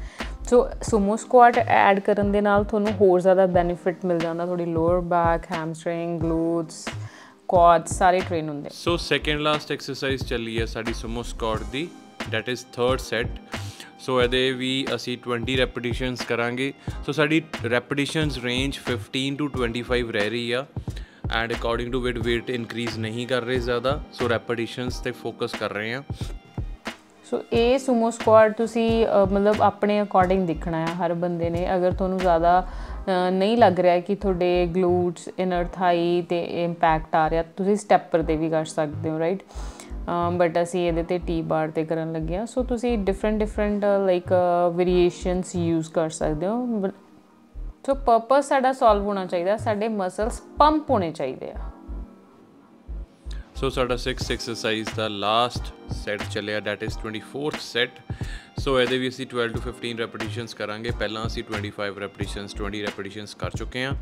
ਸੋ ਸੁਮੋ ਸਕੁਐਟ ਐਡ ਕਰਨ ਦੇ ਨਾਲ ਤੁਹਾਨੂੰ ਹੋਰ ਜ਼ਿਆਦਾ ਬੈਨੀਫਿਟ ਮਿਲ ਜਾਂਦਾ, ਤੁਹਾਡੀ ਲੋਅਰ ਬੈਕ, ਹੈਮਸਟਰਿੰਗ, ਗਲੂਟਸ, ਕੁਆਡਸ ਸਾਰੇ ਟ੍ਰੇਨ ਹੁੰਦੇ। ਸੋ ਸੈਕਿੰਡ ਲਾਸਟ ਐਕਸਰਸਾਈਜ਼ ਚੱਲੀ ਹੈ ਸਾਡੀ sumo squat the, that is third set. ਸੋ ਇਹਦੇ ਵੀ ਅਸੀਂ 20 ਰੈਪੀਟੀਸ਼ਨਸ ਕਰਾਂਗੇ। ਸੋ ਸਾਡੀ ਰੈਪੀਟੀਸ਼ਨਸ ਰੇਂਜ 15 to 25 ਰਹਿ ਰਹੀ ਆ, and according to weight increase ਨਹੀਂ ਕਰ ਰਹੇ ਜ਼ਿਆਦਾ। ਸੋ ਰੈਪੀਟੀਸ਼ਨਸ 'ਤੇ ਫੋਕਸ ਕਰ ਰਹੇ ਹਾਂ। ਸੋ ਇਹ ਸੁਮੋ ਸਕੁਐਟ ਤੁਸੀਂ ਮਤਲਬ ਆਪਣੇ ਅਕੋਰਡਿੰਗ ਦੇਖਣਾ ਹੈ ਹਰ ਬੰਦੇ ਨੇ। ਅਗਰ ਤੁਹਾਨੂੰ ਜ਼ਿਆਦਾ ਨਹੀਂ ਲੱਗ ਰਿਹਾ ਕਿ ਤੁਹਾਡੇ ਗਲੂਟਸ, ਇਨਰ ਥਾਈ 'ਤੇ ਇੰਪੈਕਟ ਆ ਰਿਹਾ, ਤੁਸੀਂ ਸਟੈਪਰ 'ਤੇ ਵੀ ਕਰ ਸਕਦੇ ਹੋ, ਰਾਈਟ। ਬਟ ਅਸੀਂ ਇਹਦੇ 'ਤੇ ਟੀ ਬਾਰ 'ਤੇ ਕਰਨ ਲੱਗੇ ਹਾਂ। ਸੋ ਤੁਸੀਂ ਡਿਫਰੈਂਟ ਲਾਈਕ ਵੇਰੀਏਸ਼ਨਸ ਯੂਜ਼ ਕਰ ਸਕਦੇ ਹੋ। ਸੋ ਪਰਪਸ ਸਾਡਾ ਸੋਲਵ ਹੋਣਾ ਚਾਹੀਦਾ, ਸਾਡੇ ਮਸਲਸ ਪੰਪ ਹੋਣੇ ਚਾਹੀਦੇ ਆ। ਸੋ ਸਾਡਾ 6th ਐਕਸਰਸਾਈਜ਼ ਦਾ ਲਾਸਟ ਸੈਟ ਚੱਲਿਆ, ਦੈਟ ਇਜ਼ 24th ਸੈਟ। ਸੋ ਇਹਦੇ ਵੀ ਅਸੀਂ 12 to 15 ਰੈਪੀਟੀਸ਼ਨਸ ਕਰਾਂਗੇ। ਪਹਿਲਾਂ ਅਸੀਂ 25 ਰੈਪੀਟੀਸ਼ਨਸ 20 ਰੈਪੀਟੀਸ਼ਨਸ ਕਰ ਚੁੱਕੇ ਹਾਂ।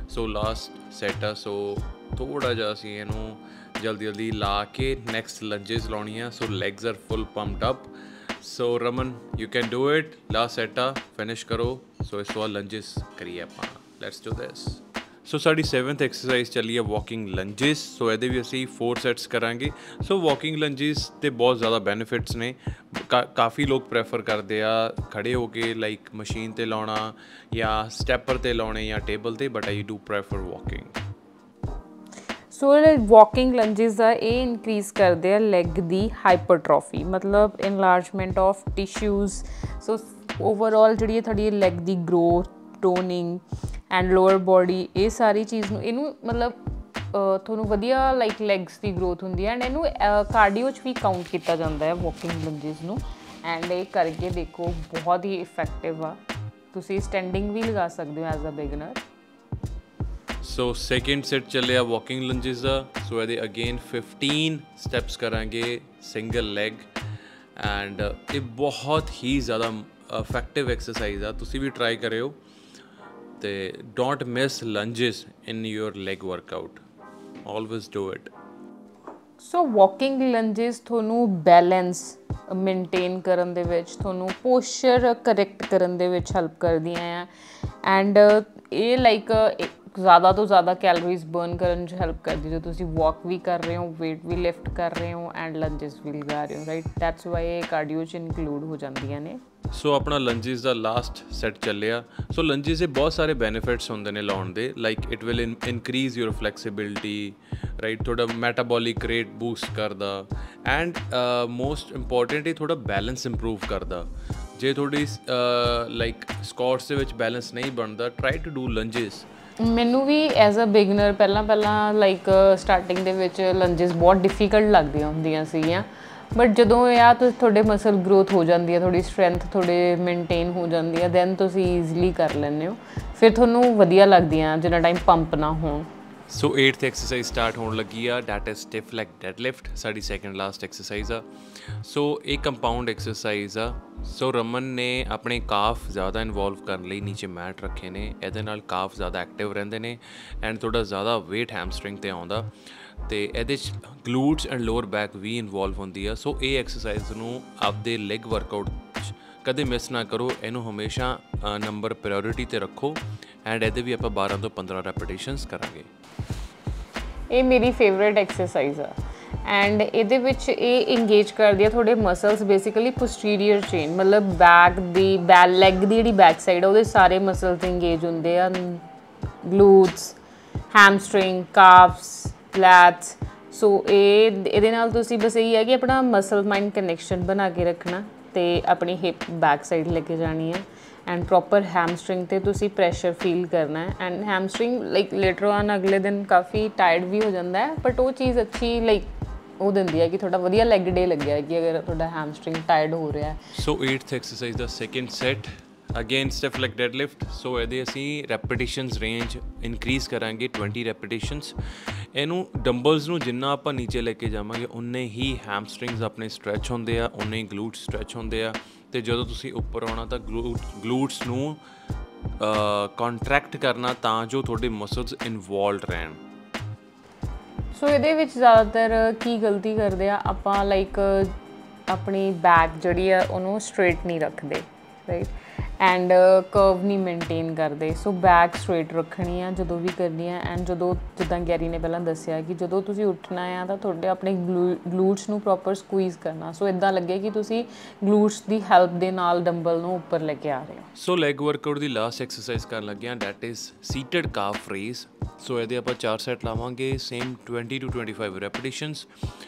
ਸੋ ਲਾਸਟ ਸੈਟ ਆ, ਸੋ ਥੋੜ੍ਹਾ ਜਿਹਾ ਅਸੀਂ ਇਹਨੂੰ ਜਲਦੀ ਲਾ ਕੇ ਨੈਕਸਟ ਲੰਜਿਸ ਲਾਉਣੀਆਂ। So legs are full pumped up. So Raman you can do it. Last set ਆ, ਫਿਨਿਸ਼ ਕਰੋ। ਸੋ ਇਸ ਤੋਂ ਬਾਅਦ ਲੰਜਿਸ ਕਰੀਏ ਆਪਾਂ। Let's do this. ਸੋ ਸਾਡੀ 7th ਐਕਸਰਸਾਈਜ਼ ਚੱਲੀ ਹੈ ਵਾਕਿੰਗ ਲੰਜਿਸ। ਸੋ ਇਹਦੇ ਵੀ ਅਸੀਂ 4 ਸੈਟਸ ਕਰਾਂਗੇ। ਸੋ ਵਾਕਿੰਗ ਲੰਜਿਸ ਦੇ ਬਹੁਤ ਜ਼ਿਆਦਾ ਬੈਨੀਫਿਟਸ ਨੇ। ਕਾਫੀ ਲੋਕ ਪ੍ਰੈਫਰ ਕਰਦੇ ਆ ਖੜੇ ਹੋ ਕੇ ਲਾਈਕ ਮਸ਼ੀਨ 'ਤੇ ਲਾਉਣਾ ਜਾਂ ਸਟੈਪਰ 'ਤੇ ਲਾਉਣੇ ਜਾਂ ਟੇਬਲ 'ਤੇ, but I do prefer walking. So walking lunges ਦਾ ਇਹ ਇਨਕਰੀਜ਼ ਕਰਦੇ ਆ ਲੈਗ ਦੀ ਹਾਈਪਰਟ੍ਰੋਫੀ, ਮਤਲਬ enlargement of tissues. So overall ਜਿਹੜੀ ਹੈ ਤੁਹਾਡੀ ਲੈਗ ਦੀ growth, toning and lower body, ਇਹ ਸਾਰੀ ਚੀਜ਼ ਨੂੰ ਇਹਨੂੰ ਮਤਲਬ ਤੁਹਾਨੂੰ ਵਧੀਆ ਲਾਈਕ ਲੈਗਸ ਦੀ ਗਰੋਥ ਹੁੰਦੀ ਹੈ। ਐਂਡ ਇਹਨੂੰ ਕਾਰਡੀਓ 'ਚ ਵੀ ਕਾਊਂਟ ਕੀਤਾ ਜਾਂਦਾ ਹੈ ਵਾਕਿੰਗ ਲੰਜਿਸ ਨੂੰ। ਐਂਡ ਇਹ ਕਰਕੇ ਦੇਖੋ ਬਹੁਤ ਹੀ ਇਫੈਕਟਿਵ ਆ। ਤੁਸੀਂ ਸਟੈਂਡਿੰਗ ਵੀ ਲਗਾ ਸਕਦੇ ਹੋ as a beginner. So second set ਚੱਲਿਆ ਵਾਕਿੰਗ ਲੰਜਿਸ ਦਾ। ਸੋ ਇਹਦੇ ਅਗੇਨ 15 ਸਟੈਪਸ ਕਰਾਂਗੇ ਸਿੰਗਲ ਲੈਗ, ਐਂਡ ਇਹ ਬਹੁਤ ਹੀ ਜ਼ਿਆਦਾ ਇਫੈਕਟਿਵ ਐਕਸਰਸਾਈਜ਼ ਆ। ਤੁਸੀਂ ਵੀ ਟਰਾਈ ਕਰਿਓ ਤੇ don't miss lunges in your leg workout, always do it. So walking lunges ਤੁਹਾਨੂੰ ਬੈਲੈਂਸ ਮੇਨਟੇਨ ਕਰਨ ਦੇ ਵਿੱਚ, ਤੁਹਾਨੂੰ ਪੋਸਚਰ ਕਰੈਕਟ ਕਰਨ ਦੇ ਵਿੱਚ ਹੈਲਪ ਕਰਦੀਆਂ ਆ। ਐਂਡ ਇਹ ਲਾਈਕ ਜ਼ਿਆਦਾ ਤੋਂ ਜ਼ਿਆਦਾ ਕੈਲੋਰੀਜ਼ ਬਰਨ ਕਰਨ 'ਚ ਹੈਲਪ ਕਰਦੀ ਜੇ ਤੁਸੀਂ ਵਾਕ ਵੀ ਕਰ ਰਹੇ ਹੋ, ਵੇਟ ਵੀ ਲਿਫਟ ਕਰ ਰਹੇ ਹੋ ਐਂਡ ਲੰਜਿਸ ਵੀ ਲਗਾ ਰਹੇ ਹੋ, ਰਾਈਟ। ਦੈਟਸ ਵਾਈ ਇਹ ਕਾਰਡੀਓ 'ਚ ਇਨਕਲੂਡ ਹੋ ਜਾਂਦੀਆਂ ਨੇ। ਸੋ ਆਪਣਾ ਲੰਜਿਸ ਦਾ ਲਾਸਟ ਸੈਟ ਚੱਲਿਆ। ਸੋ ਲੰਜਿਸ ਦੇ ਬਹੁਤ ਸਾਰੇ ਬੈਨੀਫਿਟਸ ਹੁੰਦੇ ਨੇ ਲਾਉਣ ਦੇ, like it will increase your flexibility, right. ਤੁਹਾਡਾ ਮੈਟਾਬੋਲਿਕ ਰੇਟ ਬੂਸਟ ਕਰਦਾ, ਐਂਡ ਮੋਸਟ ਇੰਪੋਰਟੈਂਟ ਇਹ ਤੁਹਾਡਾ ਬੈਲੈਂਸ ਇੰਪਰੂਵ ਕਰਦਾ। ਜੇ ਤੁਹਾਡੀ ਲਾਈਕ ਸਕੁਆਟਸ ਦੇ ਵਿੱਚ ਬੈਲੈਂਸ ਨਹੀਂ ਬਣਦਾ, ਟਰਾਈ ਟੂ ਡੂ ਲੰਜਸ। ਮੈਨੂੰ ਵੀ ਐਜ਼ ਅ ਬਿਗਨਰ ਪਹਿਲਾਂ ਲਾਈਕ ਸਟਾਰਟਿੰਗ ਦੇ ਵਿੱਚ ਲੰਜਸ ਬਹੁਤ ਡਿਫਿਕਲਟ ਲੱਗਦੀਆਂ ਹੁੰਦੀਆਂ ਸੀਗੀਆਂ, ਬਟ ਜਦੋਂ ਆ ਤੁਹਾਡੇ ਮਸਲ ਗਰੋਥ ਹੋ ਜਾਂਦੀ ਹੈ, ਤੁਹਾਡੀ ਸਟਰੈਂਥ ਤੁਹਾਡੇ ਮੇਨਟੇਨ ਹੋ ਜਾਂਦੀ ਹੈ, ਦੈਨ ਤੁਸੀਂ ਈਜ਼ਲੀ ਕਰ ਲੈਂਦੇ ਹੋ, ਫਿਰ ਤੁਹਾਨੂੰ ਵਧੀਆ ਲੱਗਦੀਆਂ ਜਿੰਨਾ ਟਾਈਮ ਪੰਪ ਨਾ ਹੋਣ। ਸੋ 8th ਐਕਸਰਸਾਈਜ਼ ਸਟਾਰਟ ਹੋਣ ਲੱਗੀ ਆ, that is stiff leg deadlift, ਸਾਡੀ ਸੈਕੰਡ ਲਾਸਟ ਐਕਸਰਸਾਈਜ਼ ਆ। ਸੋ ਇਹ ਕੰਪਾਊਂਡ ਐਕਸਰਸਾਈਜ਼ ਆ। ਸੋ ਰਮਨ ਨੇ ਆਪਣੇ ਕਾਫ ਜ਼ਿਆਦਾ ਇਨਵੋਲਵ ਕਰਨ ਲਈ ਨੀਚੇ ਮੈਟ ਰੱਖੇ ਨੇ, ਇਹਦੇ ਨਾਲ ਕਾਫ ਜ਼ਿਆਦਾ ਐਕਟਿਵ ਰਹਿੰਦੇ ਨੇ ਐਂਡ ਤੁਹਾਡਾ ਜ਼ਿਆਦਾ ਵੇਟ ਹੈਮਸਟਰਿੰਗ 'ਤੇ ਆਉਂਦਾ, ਅਤੇ ਇਹਦੇ 'ਚ ਗਲੂਟਸ ਐਂਡ ਲੋਅਰ ਬੈਕ ਵੀ ਇਨਵੋਲਵ ਹੁੰਦੀ ਆ। ਸੋ ਇਹ ਐਕਸਰਸਾਈਜ਼ ਨੂੰ ਆਪਦੇ ਲੈਗ ਵਰਕਆਊਟ 'ਚ ਕਦੇ ਮਿਸ ਨਾ ਕਰੋ, ਇਹਨੂੰ ਹਮੇਸ਼ਾ ਨੰਬਰ ਪ੍ਰਾਇਓਰਿਟੀ 'ਤੇ ਰੱਖੋ ਐਂਡ ਇਹਦੇ ਵੀ ਆਪਾਂ 12 ਤੋਂ 15 ਰੈਪੀਟੇਸ਼ਨਸ ਕਰਾਂਗੇ। ਇਹ ਮੇਰੀ ਫੇਵਰੇਟ ਐਕਸਰਸਾਈਜ਼ ਆ ਐਂਡ ਇਹਦੇ ਵਿੱਚ ਇਹ ਇੰਗੇਜ ਕਰਦੀ ਆ ਤੁਹਾਡੇ ਮਸਲਸ, ਬੇਸਿਕਲੀ ਪੋਸਟੀਰੀਅਰ ਚੇਨ, ਮਤਲਬ ਬੈਕ ਦੀ ਲੈਗ ਦੀ ਜਿਹੜੀ ਬੈਕ ਸਾਈਡ ਆ ਉਹਦੇ ਸਾਰੇ ਮਸਲਸ ਇੰਗੇਜ ਹੁੰਦੇ ਆ, ਗਲੂਟਸ, ਹੈਮਸਟਰਿੰਗ, ਕਾਫਸ, ਲੈਟਸ। ਸੋ ਇਹਦੇ ਨਾਲ ਤੁਸੀਂ ਬਸ ਇਹੀ ਹੈ ਕਿ ਆਪਣਾ ਮਸਲ ਮਾਈਂਡ ਕਨੈਕਸ਼ਨ ਬਣਾ ਕੇ ਰੱਖਣਾ ਅਤੇ ਆਪਣੀ ਹਿਪ ਬੈਕ ਸਾਈਡ ਲੈ ਕੇ ਜਾਣੀ ਹੈ ਐਂਡ ਪ੍ਰੋਪਰ ਹੈਮਸਟਰਿੰਗ 'ਤੇ ਤੁਸੀਂ ਪ੍ਰੈਸ਼ਰ ਫੀਲ ਕਰਨਾ ਹੈ ਐਂਡ ਹੈਮਸਟਰਿੰਗ ਲਾਈਕ ਲੇਟਰ ਔਨ ਅਗਲੇ ਦਿਨ ਕਾਫੀ ਟਾਇਰਡ ਵੀ ਹੋ ਜਾਂਦਾ ਹੈ, ਬਟ ਉਹ ਚੀਜ਼ ਅੱਛੀ ਲਾਈਕ ਉਹ ਦਿੰਦੀ ਹੈ ਕਿ ਤੁਹਾਡਾ ਵਧੀਆ ਲੈਗ ਡੇ ਲੱਗਿਆ ਕਿ ਅਗਰ ਤੁਹਾਡਾ ਹੈਮਸਟਰਿੰਗ ਟਾਇਰਡ ਹੋ ਰਿਹਾ। ਸੋ 8th ਐਕਸਰਸਾਈਜ਼ ਦਾ second set, again stiff leg deadlift. So ਇਹਦੇ ਅਸੀਂ ਰੈਪੀਟੇਸ਼ਨਸ ਰੇਂਜ ਇਨਕਰੀਜ਼ ਕਰਾਂਗੇ 20 ਰੈਪੀਟੇਸ਼ਨਸ। ਇਹਨੂੰ ਡੰਬਲਸ ਨੂੰ ਜਿੰਨਾ ਆਪਾਂ ਨੀਚੇ ਲੈ ਕੇ ਜਾਵਾਂਗੇ ਉਨੇ ਹੀ ਹੈਮਸਟਰਿੰਗਸ ਆਪਣੇ ਸਟਰੈਚ ਹੁੰਦੇ ਆ, ਉਨੇ ਹੀ ਗਲੂਟਸ ਸਟਰੈਚ ਹੁੰਦੇ ਆ, ਅਤੇ ਜਦੋਂ ਤੁਸੀਂ ਉੱਪਰ ਆਉਣਾ ਤਾਂ ਗਲੂਟਸ ਨੂੰ ਕੰਟਰੈਕਟ ਕਰਨਾ ਤਾਂ ਜੋ ਤੁਹਾਡੇ ਮਸਲਸ ਇਨਵੋਲਵਡ ਰਹਿਣ। ਸੋ ਇਹਦੇ ਵਿੱਚ ਜ਼ਿਆਦਾਤਰ ਕੀ ਗਲਤੀ ਕਰਦੇ ਆ ਆਪਾਂ, ਲਾਈਕ ਆਪਣੀ ਬੈਕ ਜਿਹੜੀ ਆ ਉਹਨੂੰ ਸਟ੍ਰੇਟ ਨਹੀਂ ਰੱਖਦੇ, ਰਾਈਟ, ਐਂਡ ਕਰਵ ਨਹੀਂ ਮੇਨਟੇਨ ਕਰਦੇ। ਸੋ ਬੈਕ ਸਟ੍ਰੇਟ ਰੱਖਣੀ ਆ ਜਦੋਂ ਵੀ ਕਰਨੀ ਆ ਐਂਡ ਜਦੋਂ ਜਿੱਦਾਂ ਗੈਰੀ ਨੇ ਪਹਿਲਾਂ ਦੱਸਿਆ ਕਿ ਜਦੋਂ ਤੁਸੀਂ ਉੱਠਣਾ ਆ ਤਾਂ ਤੁਹਾਡੇ ਆਪਣੇ ਗਲੂਟਸ ਨੂੰ ਪ੍ਰੋਪਰ ਸਕੁਈਜ਼ ਕਰਨਾ, ਸੋ ਇੱਦਾਂ ਲੱਗੇ ਕਿ ਤੁਸੀਂ ਗਲੂਟਸ ਦੀ ਹੈਲਪ ਦੇ ਨਾਲ ਡੰਬਲ ਨੂੰ ਉੱਪਰ ਲੈ ਕੇ ਆ ਰਹੇ ਹੋ। ਸੋ ਲੈਗ ਵਰਕਆਊਟ ਦੀ ਲਾਸਟ ਐਕਸਰਸਾਈਜ਼ ਕਰਨ ਲੱਗੇ ਹਾਂ, ਡੈਟ ਇਜ਼ ਸੀਟਡ ਕਾਫ ਰੇਜ਼। ਸੋ ਇਹਦੇ ਆਪਾਂ 4 ਸੈਟ ਲਾਵਾਂਗੇ, ਸੇਮ 20 to 25 ਰੈਪੀਟੇਸ਼ਨਸ।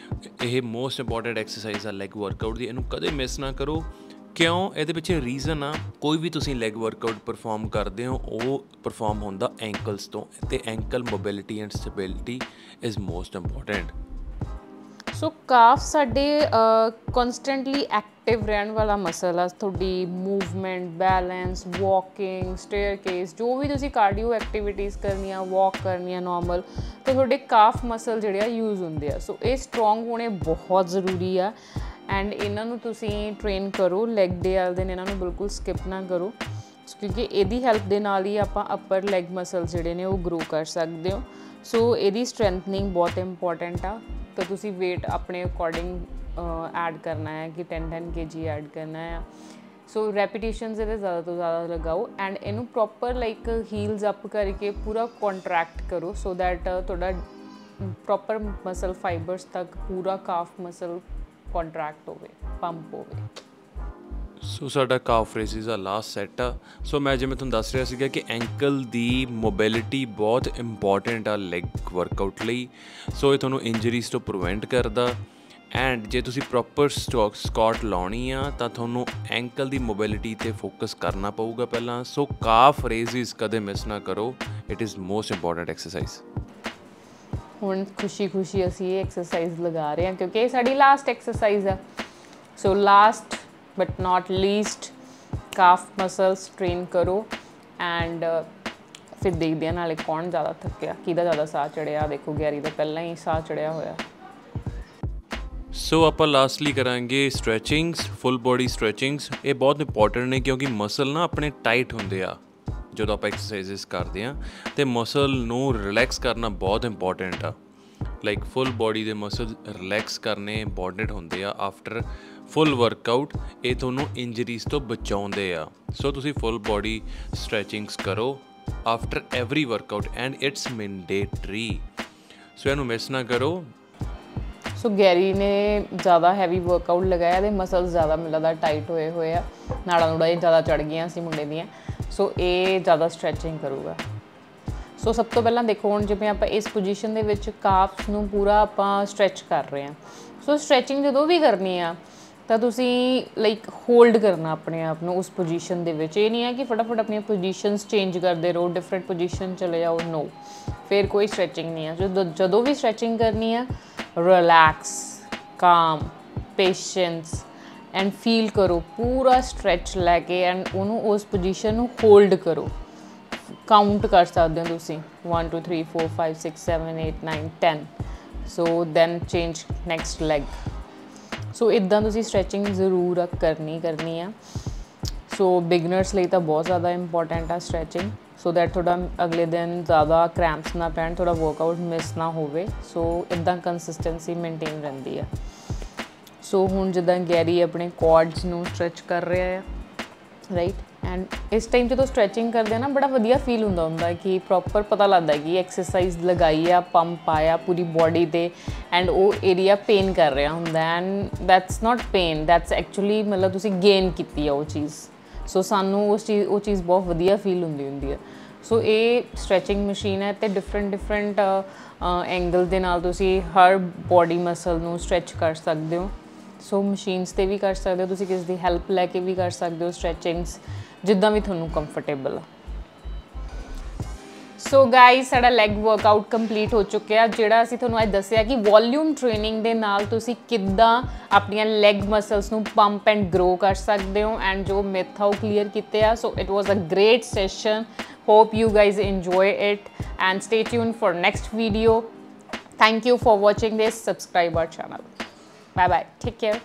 ਇਹ ਮੋਸਟ ਇੰਪੋਰਟੈਂਟ ਐਕਸਰਸਾਈਜ਼ ਆ ਲੈਗ ਵਰਕਆਊਟ ਦੀ, ਇਹਨੂੰ ਕਦੇ ਮਿਸ ਨਾ ਕਰੋ। ਕਿਉਂ? ਇਹਦੇ ਪਿੱਛੇ ਰੀਜ਼ਨ ਆ, ਕੋਈ ਵੀ ਤੁਸੀਂ ਲੈਗ ਵਰਕਆਊਟ ਪਰਫਾਰਮ ਕਰਦੇ ਹੋ ਉਹ ਪਰਫਾਰਮ ਹੁੰਦਾ ਐਂਕਲਸ ਤੋਂ, ਅਤੇ ankle mobility and stability is most important. So calf ਸਾਡੇ ਕਨਸਟੈਂਟਲੀ ਐਕਟਿਵ ਰਹਿਣ ਵਾਲਾ ਮਸਲ ਆ, ਤੁਹਾਡੀ ਮੂਵਮੈਂਟ, ਬੈਲੈਂਸ, ਵਾਕਿੰਗ, ਸਟੇਅਰਕੇਸ, ਜੋ ਵੀ ਤੁਸੀਂ ਕਾਰਡੀਓ ਐਕਟੀਵਿਟੀਜ਼ ਕਰਨੀਆਂ, ਵਾਕ ਕਰਨੀਆਂ ਨੋਰਮਲ, ਤਾਂ ਤੁਹਾਡੇ ਕਾਫ ਮਸਲ ਜਿਹੜੇ ਆ ਯੂਜ਼ ਹੁੰਦੇ ਆ। ਸੋ ਇਹ ਸਟਰੋਂਗ ਹੋਣੇ ਬਹੁਤ ਜ਼ਰੂਰੀ ਆ ਐਂਡ ਇਹਨਾਂ ਨੂੰ ਤੁਸੀਂ ਟ੍ਰੇਨ ਕਰੋ, ਲੈਗ ਡੇ ਵਾਲੇ ਦਿਨ ਇਹਨਾਂ ਨੂੰ ਬਿਲਕੁਲ ਸਕਿਪ ਨਾ ਕਰੋ, ਕਿਉਂਕਿ ਇਹਦੀ ਹੈਲਪ ਦੇ ਨਾਲ ਹੀ ਆਪਾਂ ਅਪਰ ਲੈਗ ਮਸਲ ਜਿਹੜੇ ਨੇ ਉਹ ਗਰੋ ਕਰ ਸਕਦੇ ਹੋ। ਸੋ ਇਹਦੀ ਸਟਰੈਂਥਨਿੰਗ ਬਹੁਤ ਇੰਪੋਰਟੈਂਟ ਆ, ਤਾਂ ਤੁਸੀਂ ਵੇਟ ਆਪਣੇ ਅਕੋਰਡਿੰਗ ਐਡ ਕਰਨਾ ਹੈ ਕਿ 10 kg ਐਡ ਕਰਨਾ ਆ। ਸੋ ਰੈਪੀਟੇਸ਼ਨਸ ਇਹਦੇ ਜ਼ਿਆਦਾ ਤੋਂ ਜ਼ਿਆਦਾ ਲਗਾਓ ਐਂਡ ਇਹਨੂੰ ਪ੍ਰੋਪਰ ਲਾਈਕ ਹੀਲਸ ਅਪ ਕਰਕੇ ਪੂਰਾ ਕੰਟਰੈਕਟ ਕਰੋ, ਸੋ ਦੈਟ ਤੁਹਾਡਾ ਪ੍ਰੋਪਰ ਮਸਲ ਫਾਈਬਰਸ ਤੱਕ ਪੂਰਾ ਕਾਫ ਮਸਲ ਕੰਟਰੈਕਟ ਹੋਵੇ, ਪੰਪ ਹੋਵੇ। ਸੋ ਸਾਡਾ ਕਾਫ ਰੇਸਿਸ ਦਾ ਲਾਸਟ ਸੈਟ ਆ। ਸੋ ਮੈਂ ਜਿਵੇਂ ਤੁਹਾਨੂੰ ਦੱਸ ਰਿਹਾ ਸੀਗਾ ਕਿ ਐਂਕਲ ਦੀ ਮੋਬਿਲਿਟੀ ਬਹੁਤ ਇੰਪੋਰਟੈਂਟ ਆ ਲੈਗ ਵਰਕਆਊਟ ਲਈ। ਸੋ ਇਹ ਤੁਹਾਨੂੰ ਇੰਜਰੀਜ਼ ਤੋਂ ਪ੍ਰੀਵੈਂਟ ਕਰਦਾ ਐਂਡ ਜੇ ਤੁਸੀਂ ਪ੍ਰੋਪਰ ਸਕਾਟ ਲਾਉਣੀ ਆ ਤਾਂ ਤੁਹਾਨੂੰ ਐਂਕਲ ਦੀ ਮੋਬਿਲਿਟੀ 'ਤੇ ਫੋਕਸ ਕਰਨਾ ਪਊਗਾ ਪਹਿਲਾਂ। ਸੋ ਕਾਫ ਰੇਸਿਸ ਕਦੇ ਮਿਸ ਨਾ ਕਰੋ, it is most important exercise. ਹੁਣ ਖੁਸ਼ੀ ਅਸੀਂ ਇਹ ਐਕਸਰਸਾਈਜ਼ ਲਗਾ ਰਹੇ ਹਾਂ ਕਿਉਂਕਿ ਇਹ ਸਾਡੀ ਲਾਸਟ ਐਕਸਰਸਾਈਜ਼ ਆ। So last but not least calf muscles train ਕਰੋ ਐਂਡ ਫਿਰ ਦੇਖਦੇ ਹਾਂ ਨਾਲੇ ਕੌਣ ਜ਼ਿਆਦਾ ਥੱਕਿਆ, ਕਿਹਦਾ ਜ਼ਿਆਦਾ ਸਾਹ ਚੜਿਆ। ਦੇਖੋ ਗੈਰੀ ਦਾ ਪਹਿਲਾਂ ਹੀ ਸਾਹ ਚੜਿਆ ਹੋਇਆ। ਸੋ ਆਪਾਂ ਲਾਸਟਲੀ ਕਰਾਂਗੇ ਸਟ੍ਰੈਚਿੰਗਸ, ਫੁੱਲ ਬੋਡੀ ਸਟ੍ਰੈਚਿੰਗਸ। ਇਹ ਬਹੁਤ ਇੰਪੋਰਟੈਂਟ ਨੇ ਕਿਉਂਕਿ ਮਸਲ ਨਾ ਆਪਣੇ ਟਾਈਟ ਹੁੰਦੇ ਆ ਜਦੋਂ ਆਪਾਂ ਐਕਸਰਸਾਈਜ਼ਸ ਕਰਦੇ ਹਾਂ, ਅਤੇ ਮਸਲ ਨੂੰ ਰਿਲੈਕਸ ਕਰਨਾ ਬਹੁਤ ਇੰਪੋਰਟੈਂਟ ਆ। ਲਾਈਕ ਫੁੱਲ ਬੋਡੀ ਦੇ ਮਸਲ ਰਿਲੈਕਸ ਕਰਨੇ ਇੰਪੋਰਟੈਂਟ ਹੁੰਦੇ ਆ ਆਫਟਰ ਫੁੱਲ ਵਰਕਆਊਟ। ਇਹ ਤੁਹਾਨੂੰ ਇੰਜਰੀਜ਼ ਤੋਂ ਬਚਾਉਂਦੇ ਆ। ਸੋ ਤੁਸੀਂ ਫੁੱਲ ਬੋਡੀ ਸਟ੍ਰੈਚਿੰਗਸ ਕਰੋ after every workout and it's mandatory. So ਇਹਨੂੰ ਮਿਸ ਨਾ ਕਰੋ। ਸੋ ਗੈਰੀ ਨੇ ਜ਼ਿਆਦਾ ਹੈਵੀ ਵਰਕਆਊਟ ਲਗਾਇਆ, ਇਹਦੇ ਮਸਲਸ ਜ਼ਿਆਦਾ ਮੈਨੂੰ ਲੱਗਦਾ ਟਾਈਟ ਹੋਏ ਆ, ਨਾੜਾਂ ਨੂੜਾਂ ਇਹ ਜ਼ਿਆਦਾ ਚੜ੍ਹ ਗਈਆਂ ਸੀ ਮੁੰਡੇ ਦੀਆਂ। ਸੋ ਇਹ ਜ਼ਿਆਦਾ ਸਟਰੈਚਿੰਗ ਕਰੂਗਾ। ਸੋ ਸਭ ਤੋਂ ਪਹਿਲਾਂ ਦੇਖੋ ਹੁਣ ਜਿਵੇਂ ਆਪਾਂ ਇਸ ਪੋਜੀਸ਼ਨ ਦੇ ਵਿੱਚ ਕਾਫਸ ਨੂੰ ਪੂਰਾ ਆਪਾਂ ਸਟਰੈਚ ਕਰ ਰਹੇ ਹਾਂ। ਸੋ ਸਟਰੈਚਿੰਗ ਜਦੋਂ ਵੀ ਕਰਨੀ ਆ ਤਾਂ ਤੁਸੀਂ ਲਾਈਕ ਹੋਲਡ ਕਰਨਾ ਆਪਣੇ ਆਪ ਨੂੰ ਉਸ ਪੋਜੀਸ਼ਨ ਦੇ ਵਿੱਚ। ਇਹ ਨਹੀਂ ਹੈ ਕਿ ਫਟਾਫਟ ਆਪਣੀਆਂ ਪੋਜੀਸ਼ਨਸ ਚੇਂਜ ਕਰਦੇ ਰਹੋ, ਡਿਫਰੈਂਟ ਪੋਜੀਸ਼ਨ ਚਲੇ ਜਾਓ, ਨੋ, ਫਿਰ ਕੋਈ ਸਟ੍ਰੈਚਿੰਗ ਨਹੀਂ ਹੈ। ਜਦੋਂ ਵੀ ਸਟ੍ਰੈਚਿੰਗ ਕਰਨੀ ਹੈ, ਰਿਲੈਕਸ, ਕਾਮ, ਪੇਸ਼ੈਂਸ ਐਂਡ ਫੀਲ ਕਰੋ, ਪੂਰਾ ਸਟ੍ਰੈਚ ਲੈ ਕੇ ਐਂਡ ਉਹਨੂੰ ਉਸ ਪੋਜੀਸ਼ਨ ਨੂੰ ਹੋਲਡ ਕਰੋ। ਕਾਊਂਟ ਕਰ ਸਕਦੇ ਹੋ ਤੁਸੀਂ 1 2 3 4 5 6 7 8 9 10। So then change next leg. So ਇੱਦਾਂ ਤੁਸੀਂ ਸਟ੍ਰੈਚਿੰਗ ਜ਼ਰੂਰ ਕਰਨੀ ਆ। ਸੋ ਬਿਗਨਰਸ ਲਈ ਤਾਂ ਬਹੁਤ ਜ਼ਿਆਦਾ ਇੰਪੋਰਟੈਂਟ ਆ ਸਟ੍ਰੈਚਿੰਗ, ਸੋ ਦੈਟ ਤੁਹਾਡਾ ਅਗਲੇ ਦਿਨ ਜ਼ਿਆਦਾ ਕ੍ਰੈਂਪਸ ਨਾ ਪੈਣ, ਤੁਹਾਡਾ ਵਰਕਆਊਟ ਮਿਸ ਨਾ ਹੋਵੇ। ਸੋ ਇੱਦਾਂ ਕੰਸਿਸਟੈਂਸੀ ਮੇਨਟੇਨ ਰਹਿੰਦੀ ਆ। ਸੋ ਹੁਣ ਜਿੱਦਾਂ ਗੈਰੀ ਆਪਣੇ ਕੁਆਡਸ ਨੂੰ ਸਟ੍ਰੈਚ ਕਰ ਰਿਹਾ ਆ, ਰਾਈਟ, ਐਂਡ ਇਸ ਟਾਈਮ ਜਦੋਂ ਸਟ੍ਰੈਚਿੰਗ ਕਰਦੇ ਆ ਨਾ ਬੜਾ ਵਧੀਆ ਫੀਲ ਹੁੰਦਾ ਕਿ ਪ੍ਰੋਪਰ ਪਤਾ ਲੱਗਦਾ ਕਿ ਐਕਸਰਸਾਈਜ਼ ਲਗਾਈ ਆ, ਪੰਪ ਆਇਆ ਪੂਰੀ ਬੋਡੀ 'ਤੇ, ਐਂਡ ਉਹ ਏਰੀਆ ਪੇਨ ਕਰ ਰਿਹਾ ਹੁੰਦਾ, and that's not pain, that's actually ਮਤਲਬ ਤੁਸੀਂ ਗੇਨ ਕੀਤੀ ਆ ਉਹ ਚੀਜ਼। ਸੋ ਸਾਨੂੰ ਉਹ ਚੀਜ਼ ਬਹੁਤ ਵਧੀਆ ਫੀਲ ਹੁੰਦੀ ਆ। ਸੋ ਇਹ ਸਟ੍ਰੈਚਿੰਗ ਮਸ਼ੀਨ ਹੈ ਅਤੇ ਡਿਫਰੈਂਟ ਐਂਗਲ ਦੇ ਨਾਲ ਤੁਸੀਂ ਹਰ ਬੋਡੀ ਮਸਲ ਨੂੰ ਸਟ੍ਰੈਚ ਕਰ ਸਕਦੇ ਹੋ। ਸੋ ਮਸ਼ੀਨਸ 'ਤੇ ਵੀ ਕਰ ਸਕਦੇ ਹੋ ਤੁਸੀਂ, ਕਿਸੇ ਦੀ ਹੈਲਪ ਲੈ ਕੇ ਵੀ ਕਰ ਸਕਦੇ ਹੋ ਸਟ੍ਰੈਚਿੰਗਸ, ਜਿੱਦਾਂ ਵੀ ਤੁਹਾਨੂੰ ਕੰਫਰਟੇਬਲ ਆ। ਸੋ ਗਾਈਜ਼, ਸਾਡਾ ਲੈਗ ਵਰਕਆਊਟ ਕੰਪਲੀਟ ਹੋ ਚੁੱਕਿਆ, ਜਿਹੜਾ ਅਸੀਂ ਤੁਹਾਨੂੰ ਅੱਜ ਦੱਸਿਆ ਕਿ ਵੋਲਿਊਮ ਟ੍ਰੇਨਿੰਗ ਦੇ ਨਾਲ ਤੁਸੀਂ ਕਿੱਦਾਂ ਆਪਣੀਆਂ ਲੈਗ ਮਸਲਸ ਨੂੰ ਪੰਪ ਐਂਡ ਗਰੋ ਕਰ ਸਕਦੇ ਹੋ, ਐਂਡ ਜੋ ਮਿਥ ਆ ਉਹ ਕਲੀਅਰ ਕੀਤੇ ਆ। So it was a great session, hope you guys enjoy it and stay tuned for next video. Thank you for watching this. Subscribe our channel. Bye bye, take care.